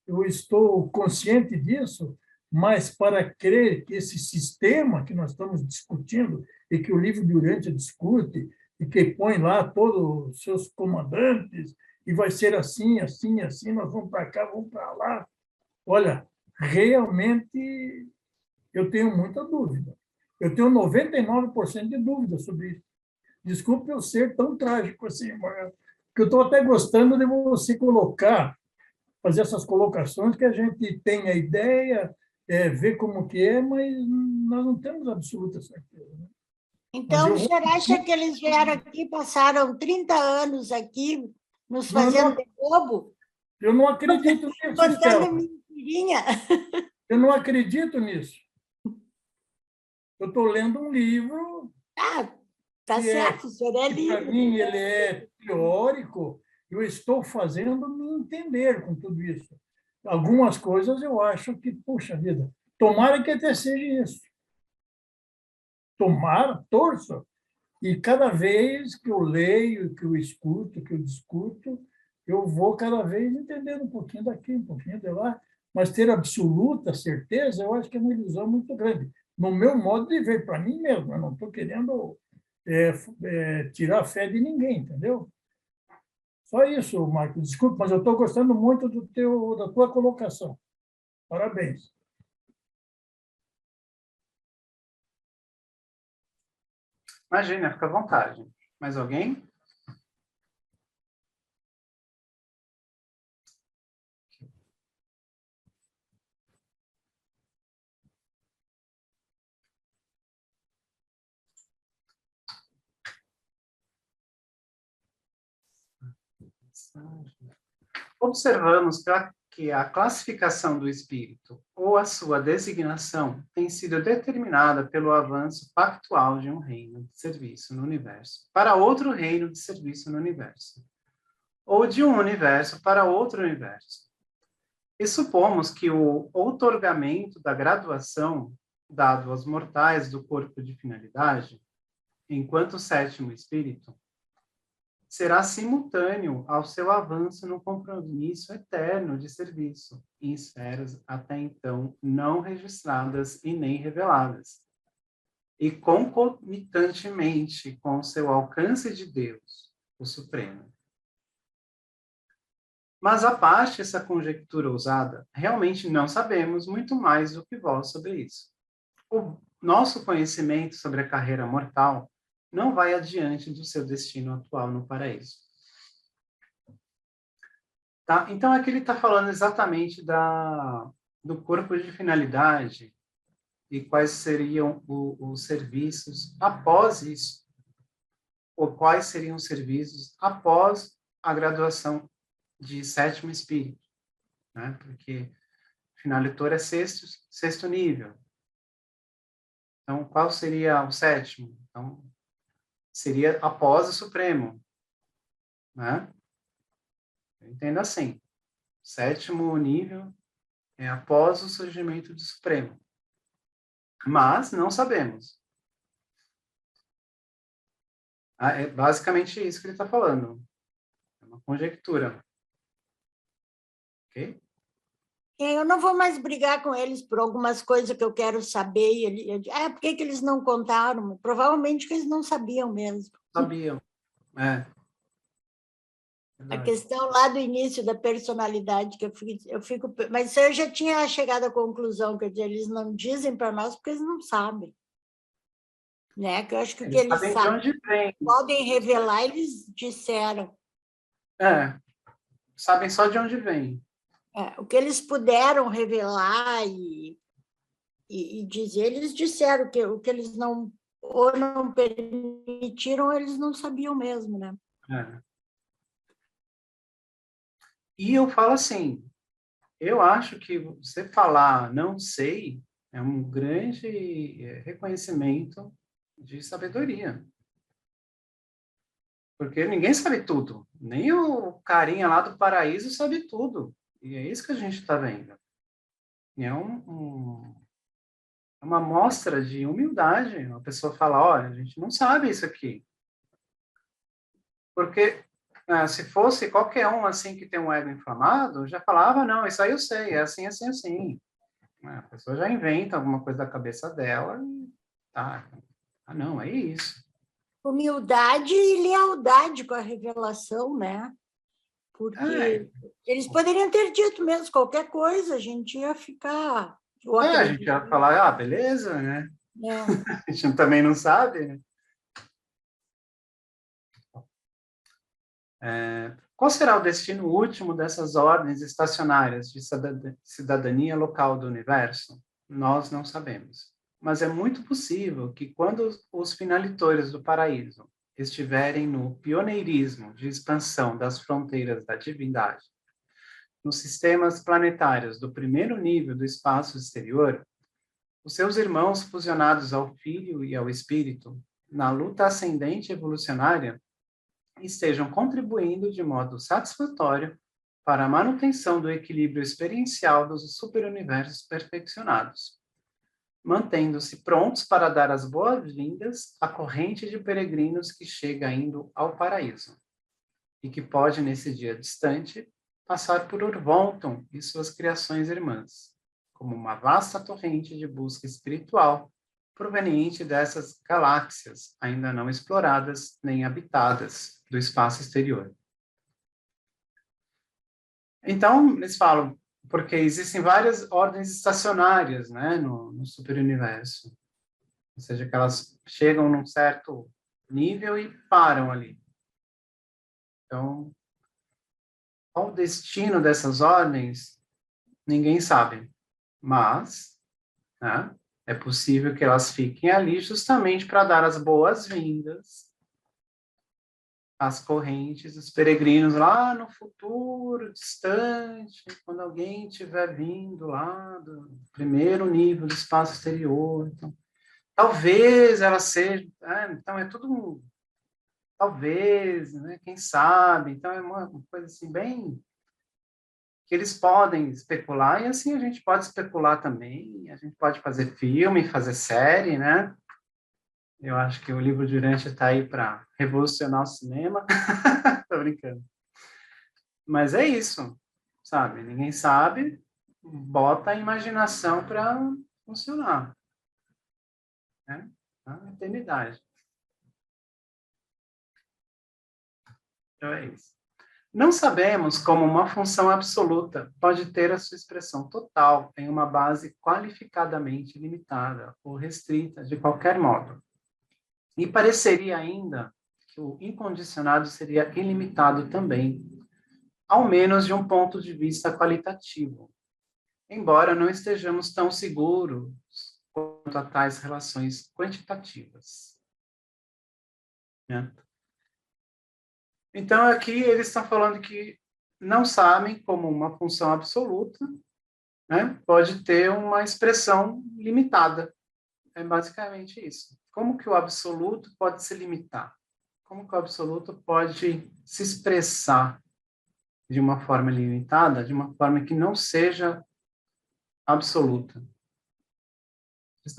eu estou consciente disso, mas para crer que esse sistema que nós estamos discutindo e que o livro de Urântia discute e que põe lá todos os seus comandantes e vai ser assim, assim, assim, nós vamos para cá, vamos para lá. Olha, realmente eu tenho muita dúvida. Eu tenho 99% de dúvida sobre isso. Desculpe eu ser tão trágico assim, mas que eu estou até gostando de você fazer essas colocações, que a gente tem a ideia, ver como que é, mas nós não temos absoluta certeza. Né? Então, o senhor acha que eles vieram aqui, passaram 30 anos aqui, nos fazendo de bobo? Eu não acredito nisso, contando mentirinha. Eu não acredito nisso. Eu estou lendo um livro... Tá certo, o senhor é livre. Para mim, ele é teórico, eu estou fazendo me entender com tudo isso. Algumas coisas eu acho que, puxa vida, tomara que até seja isso. Tomara, torço. E cada vez que eu leio, que eu escuto, que eu discuto, eu vou cada vez entendendo um pouquinho daqui, um pouquinho de lá, mas ter absoluta certeza, eu acho que é uma ilusão muito grande. No meu modo de ver, para mim mesmo, eu não estou querendo tirar a fé de ninguém, entendeu? Só isso, Marcos. Desculpe, mas eu estou gostando muito da tua colocação. Parabéns. Imagina, fica à vontade. Mais alguém? Observamos que a classificação do espírito ou a sua designação tem sido determinada pelo avanço pactual de um reino de serviço no universo para outro reino de serviço no universo, ou de um universo para outro universo. E supomos que o outorgamento da graduação dado aos mortais do corpo de finalidade, enquanto sétimo espírito, será simultâneo ao seu avanço no compromisso eterno de serviço, em esferas até então não registradas e nem reveladas, e concomitantemente com o seu alcance de Deus, o Supremo. Mas, à parte essa conjectura ousada, realmente não sabemos muito mais do que vós sobre isso. O nosso conhecimento sobre a carreira mortal não vai adiante do seu destino atual no paraíso. Tá? Então, aqui ele está falando exatamente do corpo de finalidade e quais seriam os serviços após isso, ou quais seriam os serviços após a graduação de sétimo espírito, né? Porque finalitor é sexto nível. Então, qual seria o sétimo? Então, seria após o Supremo, né? Eu entendo assim. Sétimo nível é após o surgimento do Supremo. Mas não sabemos. É basicamente isso que ele está falando. É uma conjectura. Ok? Eu não vou mais brigar com eles por algumas coisas que eu quero saber. Por que eles não contaram? Provavelmente que eles não sabiam mesmo. Sabiam. A questão lá do início da personalidade, que eu fico... Mas eu já tinha chegado à conclusão, quer dizer, eles não dizem para nós porque eles não sabem. né? Que eu acho que o que Eles eles sabem de sabem, onde vem. podem revelar, eles disseram. Sabem só de onde vem. O que eles puderam revelar e dizer, eles disseram que o que eles não permitiram, eles não sabiam mesmo, né? E eu falo assim, eu acho que você falar não sei é um grande reconhecimento de sabedoria. Porque ninguém sabe tudo. Nem o carinha lá do paraíso sabe tudo. E é isso que a gente está vendo. E é uma mostra de humildade. A pessoa fala, olha, a gente não sabe isso aqui. Porque se fosse qualquer um assim que tem um ego inflamado, já falava, não, isso aí eu sei, é assim, assim, assim. A pessoa já inventa alguma coisa da cabeça dela e tá. Ah, não, é isso. Humildade e lealdade com a revelação, né? Porque eles poderiam ter dito mesmo qualquer coisa, a gente ia ficar... A gente ia falar, beleza, né? A gente também não sabe, né? Qual será o destino último dessas ordens estacionárias de cidadania local do universo? Nós não sabemos. Mas é muito possível que, quando os finalitores do paraíso estiverem no pioneirismo de expansão das fronteiras da divindade, nos sistemas planetários do primeiro nível do espaço exterior, os seus irmãos fusionados ao Filho e ao Espírito, na luta ascendente evolucionária, estejam contribuindo de modo satisfatório para a manutenção do equilíbrio experiencial dos superuniversos perfeccionados, mantendo-se prontos para dar as boas-vindas à corrente de peregrinos que chega indo ao paraíso, e que pode, nesse dia distante, passar por Urvonton e suas criações irmãs, como uma vasta torrente de busca espiritual proveniente dessas galáxias ainda não exploradas nem habitadas do espaço exterior. Então, eles falam, porque existem várias ordens estacionárias, né, no superuniverso. Ou seja, que elas chegam num certo nível e param ali. Então, qual o destino dessas ordens, ninguém sabe. Mas, né, é possível que elas fiquem ali justamente para dar as boas-vindas às correntes dos peregrinos lá no futuro, distante, quando alguém estiver vindo lá do primeiro nível do espaço exterior. Então, talvez ela seja... então, é tudo talvez, né, quem sabe. Então, é uma coisa assim, bem... que eles podem especular, e assim a gente pode especular também, a gente pode fazer filme, fazer série, né? Eu acho que o livro de Urantia está aí para revolucionar o cinema. Tô brincando. Mas é isso, sabe? Ninguém sabe, bota a imaginação para funcionar. Né? A eternidade. Então é isso. Não sabemos como uma função absoluta pode ter a sua expressão total em uma base qualificadamente limitada ou restrita de qualquer modo. E pareceria ainda que o incondicionado seria ilimitado também, ao menos de um ponto de vista qualitativo, embora não estejamos tão seguros quanto a tais relações quantitativas. Né? Então, aqui eles estão falando que não sabem como uma função absoluta, né, pode ter uma expressão limitada. É basicamente isso. Como que o absoluto pode se limitar? Como que o absoluto pode se expressar de uma forma limitada, de uma forma que não seja absoluta? Eles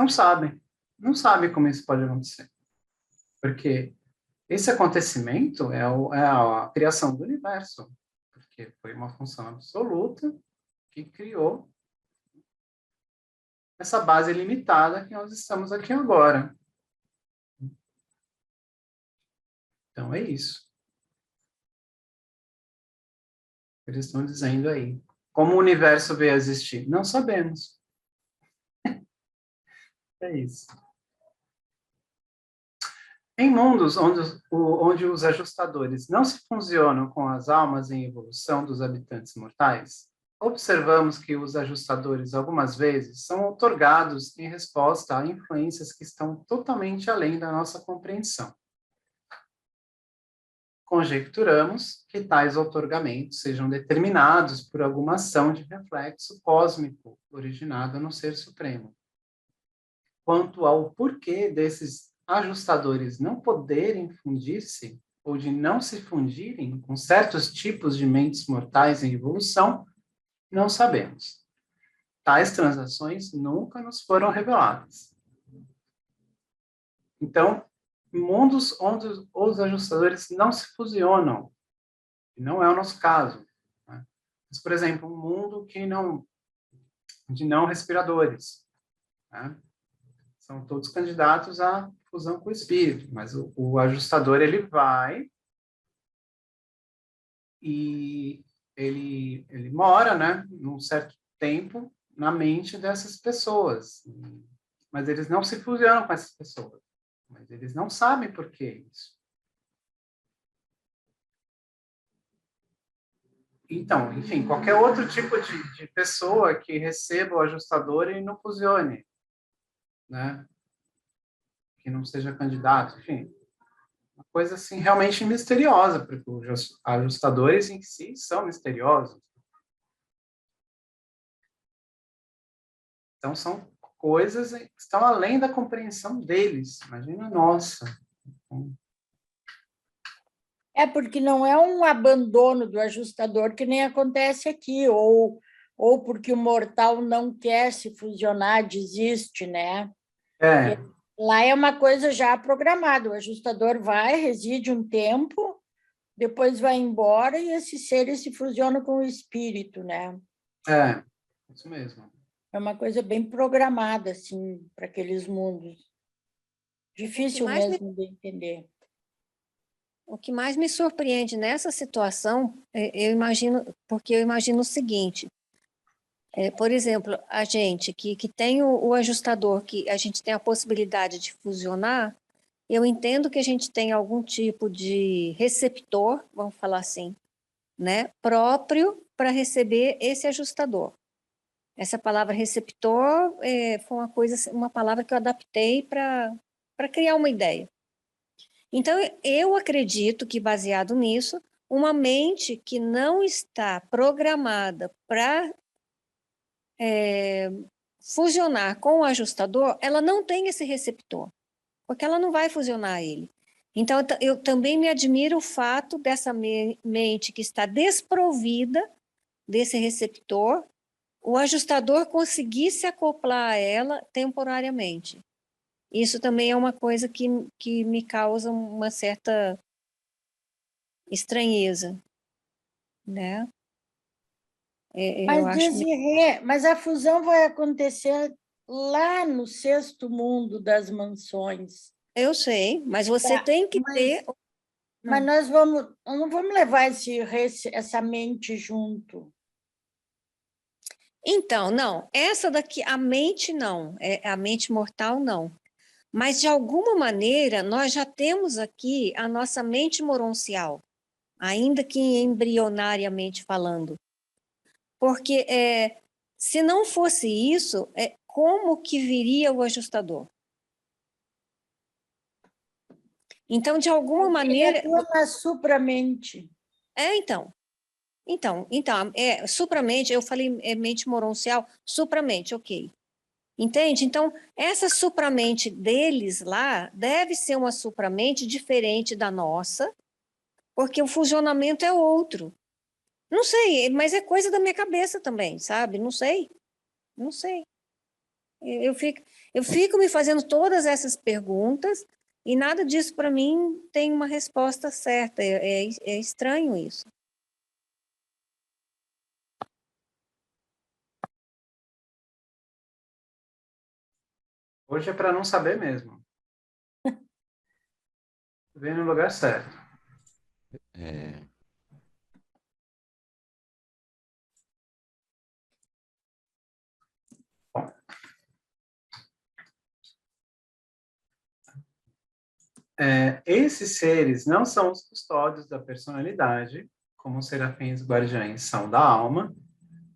não sabem como isso pode acontecer. Porque esse acontecimento é a criação do universo, porque foi uma função absoluta que criou essa base limitada que nós estamos aqui agora. Então, é isso. Eles estão dizendo aí. Como o universo veio a existir? Não sabemos. É isso. Em mundos onde os ajustadores não se fusionam com as almas em evolução dos habitantes mortais, observamos que os ajustadores, algumas vezes, são outorgados em resposta a influências que estão totalmente além da nossa compreensão. Conjecturamos que tais outorgamentos sejam determinados por alguma ação de reflexo cósmico originada no Ser Supremo. Quanto ao porquê desses ajustadores não poderem fundir-se ou de não se fundirem com certos tipos de mentes mortais em evolução, não sabemos. Tais transações nunca nos foram reveladas. Então, mundos onde os ajustadores não se fusionam, e não é o nosso caso. Né? Mas, por exemplo, um mundo de não respiradores. Né? São todos candidatos à fusão com o espírito, mas o ajustador, ele vai e ele mora, né, num certo tempo na mente dessas pessoas, mas eles não se fusionam com essas pessoas, mas eles não sabem por que isso. Então, enfim, qualquer outro tipo de pessoa que receba o ajustador e não fusione, né, que não seja candidato, enfim, uma coisa assim realmente misteriosa, porque os ajustadores em si são misteriosos. Então, são coisas que estão além da compreensão deles. Imagina a nossa. É porque não é um abandono do ajustador que nem acontece aqui, ou porque o mortal não quer se fusionar, desiste, né? É, Lá é uma coisa já programada, o ajustador vai, reside um tempo, depois vai embora e esses seres se fusionam com o espírito, né? isso mesmo. É uma coisa bem programada, assim, para aqueles mundos. Difícil mais me- mesmo de entender. O que mais me surpreende nessa situação, eu imagino, porque eu imagino o seguinte, por exemplo, a gente que tem o ajustador, que a gente tem a possibilidade de fusionar, eu entendo que a gente tem algum tipo de receptor, vamos falar assim, né, próprio para receber esse ajustador. Essa palavra receptor foi uma palavra que eu adaptei para criar uma ideia. Então, eu acredito que, baseado nisso, uma mente que não está programada para fusionar com o ajustador, ela não tem esse receptor, porque ela não vai fusionar ele. Então, eu também me admiro o fato dessa mente que está desprovida desse receptor, o ajustador conseguir se acoplar a ela temporariamente. Isso também é uma coisa que me causa uma certa estranheza, né? Eu acho. Mas a fusão vai acontecer lá no sexto mundo das mansões. Eu sei, mas você Tá, tem que ter. mas não vamos levar essa mente junto. Então, não, essa daqui, a mente não, a mente mortal não. Mas, de alguma maneira, nós já temos aqui a nossa mente moroncial, ainda que embrionariamente falando. Porque se não fosse isso, como que viria o ajustador? Então, de alguma maneira. Ele atua na supramente. Então. Supramente, eu falei mente moroncial, supramente, ok. Entende? Então, essa supramente deles lá deve ser uma supramente diferente da nossa, porque o fusionamento é outro. Não sei, mas é coisa da minha cabeça também, sabe? Não sei, não sei. Eu fico me fazendo todas essas perguntas e nada disso para mim tem uma resposta certa. É estranho isso. Hoje é para não saber mesmo. Vem no lugar certo. É, Bom, Esses seres não são os custódios da personalidade, como os serafins guardiães são da alma.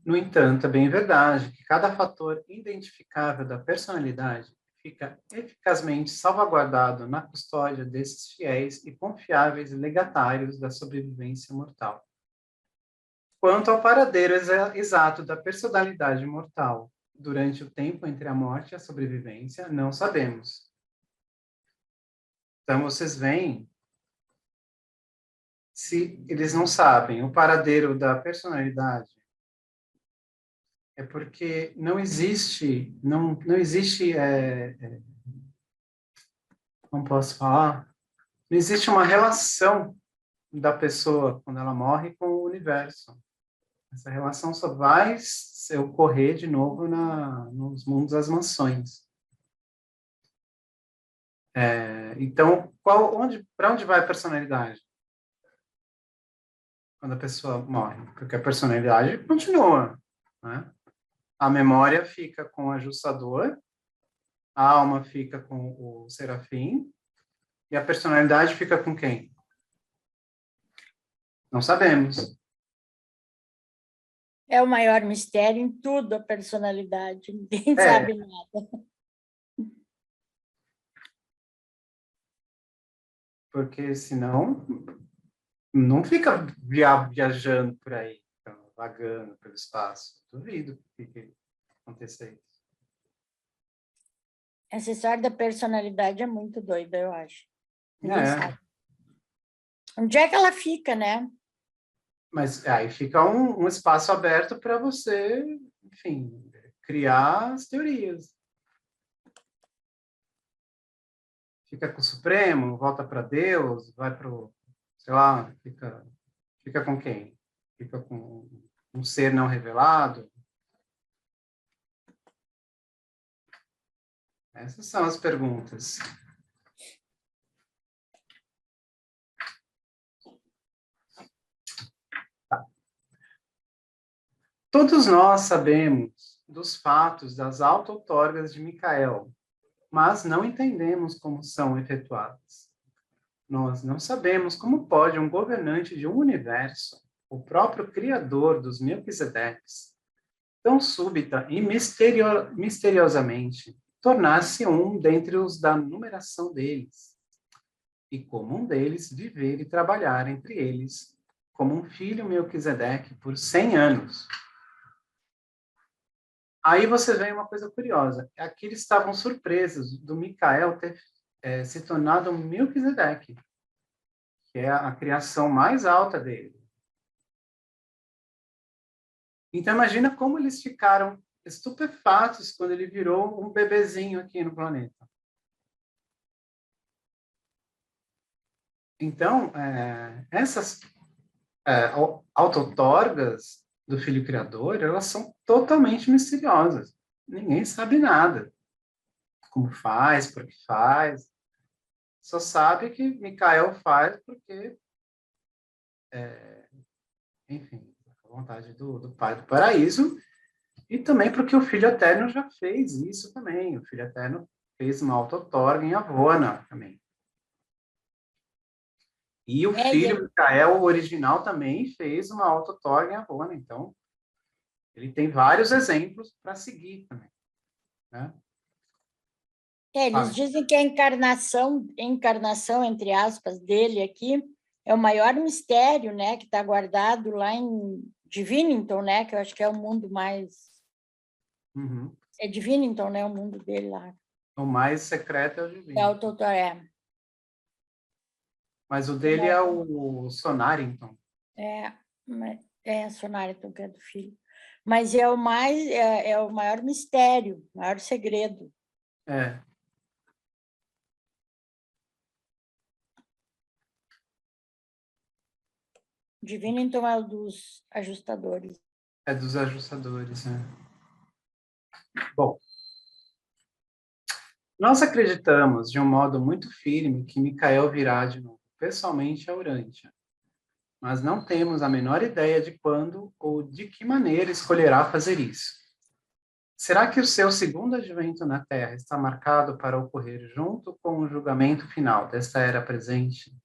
No entanto, é bem verdade que cada fator identificável da personalidade fica eficazmente salvaguardado na custódia desses fiéis e confiáveis legatários da sobrevivência mortal. Quanto ao paradeiro exato da personalidade mortal durante o tempo entre a morte e a sobrevivência, não sabemos. Então, vocês veem, se eles não sabem o paradeiro da personalidade, é porque não existe, como posso falar, não existe uma relação da pessoa quando ela morre com o universo. Essa relação só vai ocorrer de novo nos mundos das mansões. Então, para onde vai a personalidade? Quando a pessoa morre? Porque a personalidade continua, né? A memória fica com o ajustador, a alma fica com o serafim, e a personalidade fica com quem? Não sabemos. É o maior mistério em tudo, a personalidade. Ninguém sabe nada. Porque senão não fica viajando por aí, vagando pelo espaço. Duvido que aconteça isso. Essa história da personalidade é muito doida, eu acho. Ninguém sabe. Onde é que ela fica, né? Mas aí fica um espaço aberto para você, enfim, criar as teorias. Fica com o Supremo, volta para Deus, vai para o, sei lá, fica com quem? Fica com um ser não revelado? Essas são as perguntas. Todos nós sabemos dos fatos das auto-outorgas de Micael, mas não entendemos como são efetuadas. Nós não sabemos como pode um governante de um universo, o próprio criador dos Melquisedeques, tão súbita e misteriosamente, tornar-se um dentre os da numeração deles, e como um deles viver e trabalhar entre eles, como um filho Melquisedeque por 100 anos. Aí você vê uma coisa curiosa. Aqui eles estavam surpresos do Micael ter se tornado um Melquisedeque, que é a criação mais alta dele. Então imagina como eles ficaram estupefatos quando ele virou um bebezinho aqui no planeta. Então, essas auto-outorgas do Filho Criador, elas são totalmente misteriosas. Ninguém sabe nada. Como faz, por que faz. Só sabe que Micael faz porque, enfim, a vontade do Pai do Paraíso, e também porque o Filho Eterno já fez isso também. O Filho Eterno fez uma auto-outorga em Avona também. E o filho Micael, o original, também fez uma auto-outorga em Avona. Então, ele tem vários exemplos para seguir também, né? Eles dizem que a encarnação, entre aspas, dele aqui, é o maior mistério, né, que está guardado lá em Divinington, né, que eu acho que é o mundo mais... Uhum. É Divinington, né, o mundo dele lá. O mais secreto é o Divinington. É o doutor, Mas o dele é o Sonarington. Sonarington, que é do filho. Mas é o maior mistério, o maior segredo. Divinington é o dos ajustadores. É dos ajustadores, né? Bom, nós acreditamos de um modo muito firme que Micael virá de novo, pessoalmente a Urântia, mas não temos a menor ideia de quando ou de que maneira escolherá fazer isso. Será que o seu segundo advento na Terra está marcado para ocorrer junto com o julgamento final desta era presente?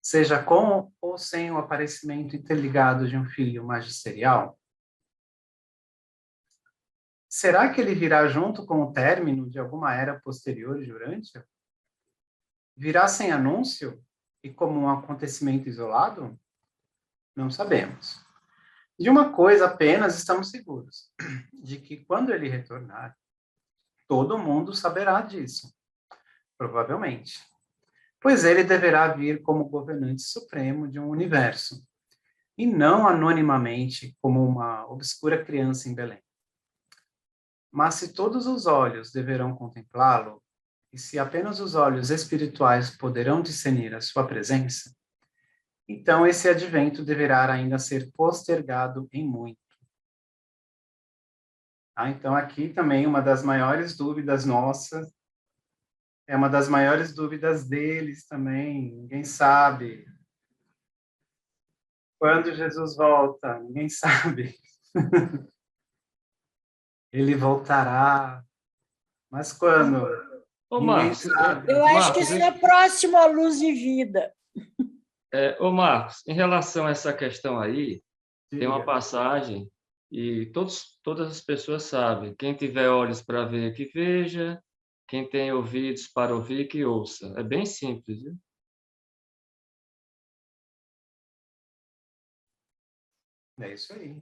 Seja com ou sem o aparecimento interligado de um filho magisterial? Será que ele virá junto com o término de alguma era posterior de Urântia? Virá sem anúncio e como um acontecimento isolado? Não sabemos. De uma coisa apenas estamos seguros, de que quando ele retornar, todo mundo saberá disso, provavelmente. Pois ele deverá vir como governante supremo de um universo, e não anonimamente como uma obscura criança em Belém. Mas se todos os olhos deverão contemplá-lo, e se apenas os olhos espirituais poderão discernir a sua presença, então esse advento deverá ainda ser postergado em muito. Então aqui também uma das maiores dúvidas nossas, é uma das maiores dúvidas deles também, ninguém sabe. Quando Jesus volta, ninguém sabe. Ele voltará, mas quando? Ô, Ninguém Marcos, sabe. Eu acho que Marcos, isso é próximo à luz e vida. ô, Marcos, em relação a essa questão aí, tem uma Diga. passagem e todas as pessoas sabem. Quem tiver olhos para ver, que veja. Quem tem ouvidos para ouvir, que ouça. É bem simples, viu? É isso aí.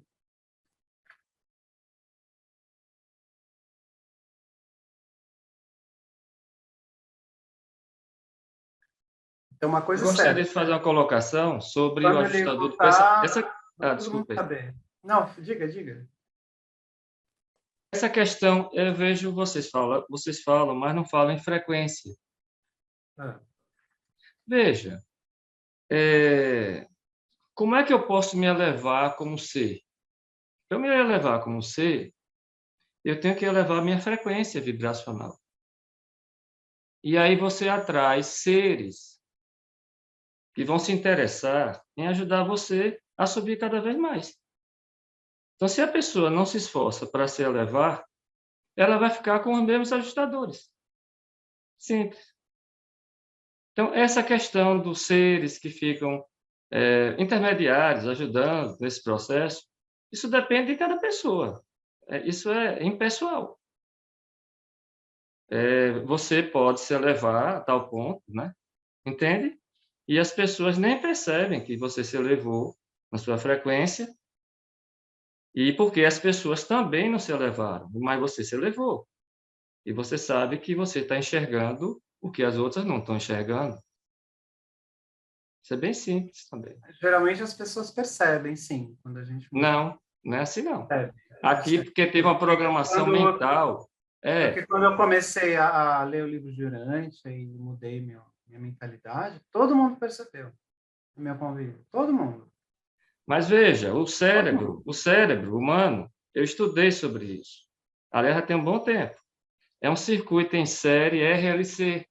Então, uma Eu coisa gostaria certa. de fazer uma colocação sobre o Quando ele ajustador de voltar, todo mundo desculpa aí. saber. Não, diga. Essa questão, eu vejo vocês falam, mas não falam em frequência. Ah, Veja, como é que eu posso me elevar como ser? Para eu me elevar como ser, eu tenho que elevar a minha frequência vibracional. E aí você atrai seres que vão se interessar em ajudar você a subir cada vez mais. Então, se a pessoa não se esforça para se elevar, ela vai ficar com os mesmos ajustadores. Simples. Então, essa questão dos seres que ficam intermediários, ajudando nesse processo, isso depende de cada pessoa. Isso é impessoal. Você pode se elevar a tal ponto, né? Entende? E as pessoas nem percebem que você se elevou na sua frequência, e porque as pessoas também não se elevaram, mas você se elevou. E você sabe que você está enxergando o que as outras não estão enxergando. Isso é bem simples também. geralmente as pessoas percebem, sim, quando a gente muda. Não é assim, não. Percebe. Aqui, porque teve uma programação mental. Porque quando eu comecei a ler o livro de Urântia e mudei minha mentalidade, todo mundo percebeu no meu convívio. Todo mundo. Mas veja, o cérebro humano, eu estudei sobre isso. Aliás, já tem um bom tempo. É um circuito em série RLC.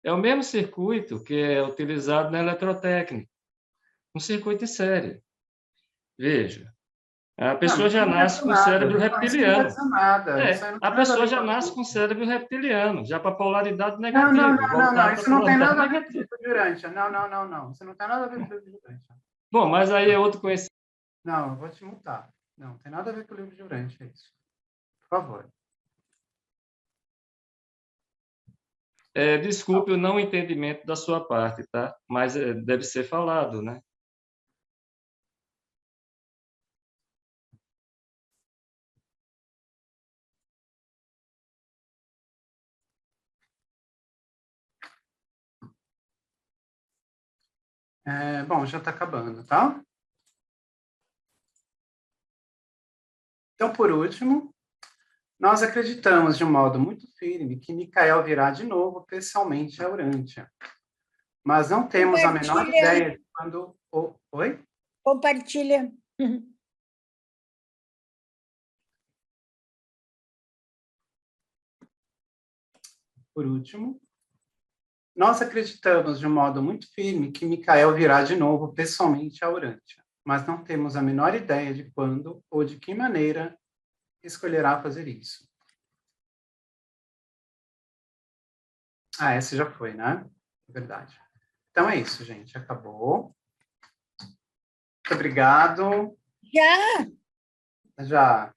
É o mesmo circuito que é utilizado na eletrotécnica. Um circuito em série. Veja, a pessoa já nasce com o cérebro reptiliano. Isso não nada. A pessoa já nasce com o cérebro reptiliano, já para polaridade Não, negativa. não, isso não tem nada a ver com o livro de Urântia. Não. Isso não tem nada a ver com o livro de Urântia. Bom, mas aí é outro conhecimento. Não, eu vou te multar. Não tem nada a ver com o livro de Urântia, isso. Por favor. Desculpe o não entendimento da sua parte, tá? Mas deve ser falado, né? Bom, já está acabando, tá? Então, por último, nós acreditamos de um modo muito firme que Micael virá de novo pessoalmente a Urântia. Mas não temos a menor ideia de quando... Oi? Compartilha. Por último, nós acreditamos de um modo muito firme que Micael virá de novo pessoalmente a Urântia, mas não temos a menor ideia de quando ou de que maneira escolherá fazer isso. Ah, essa já foi, né? Verdade. Então é isso, gente. Acabou. Muito obrigado. Já! Já.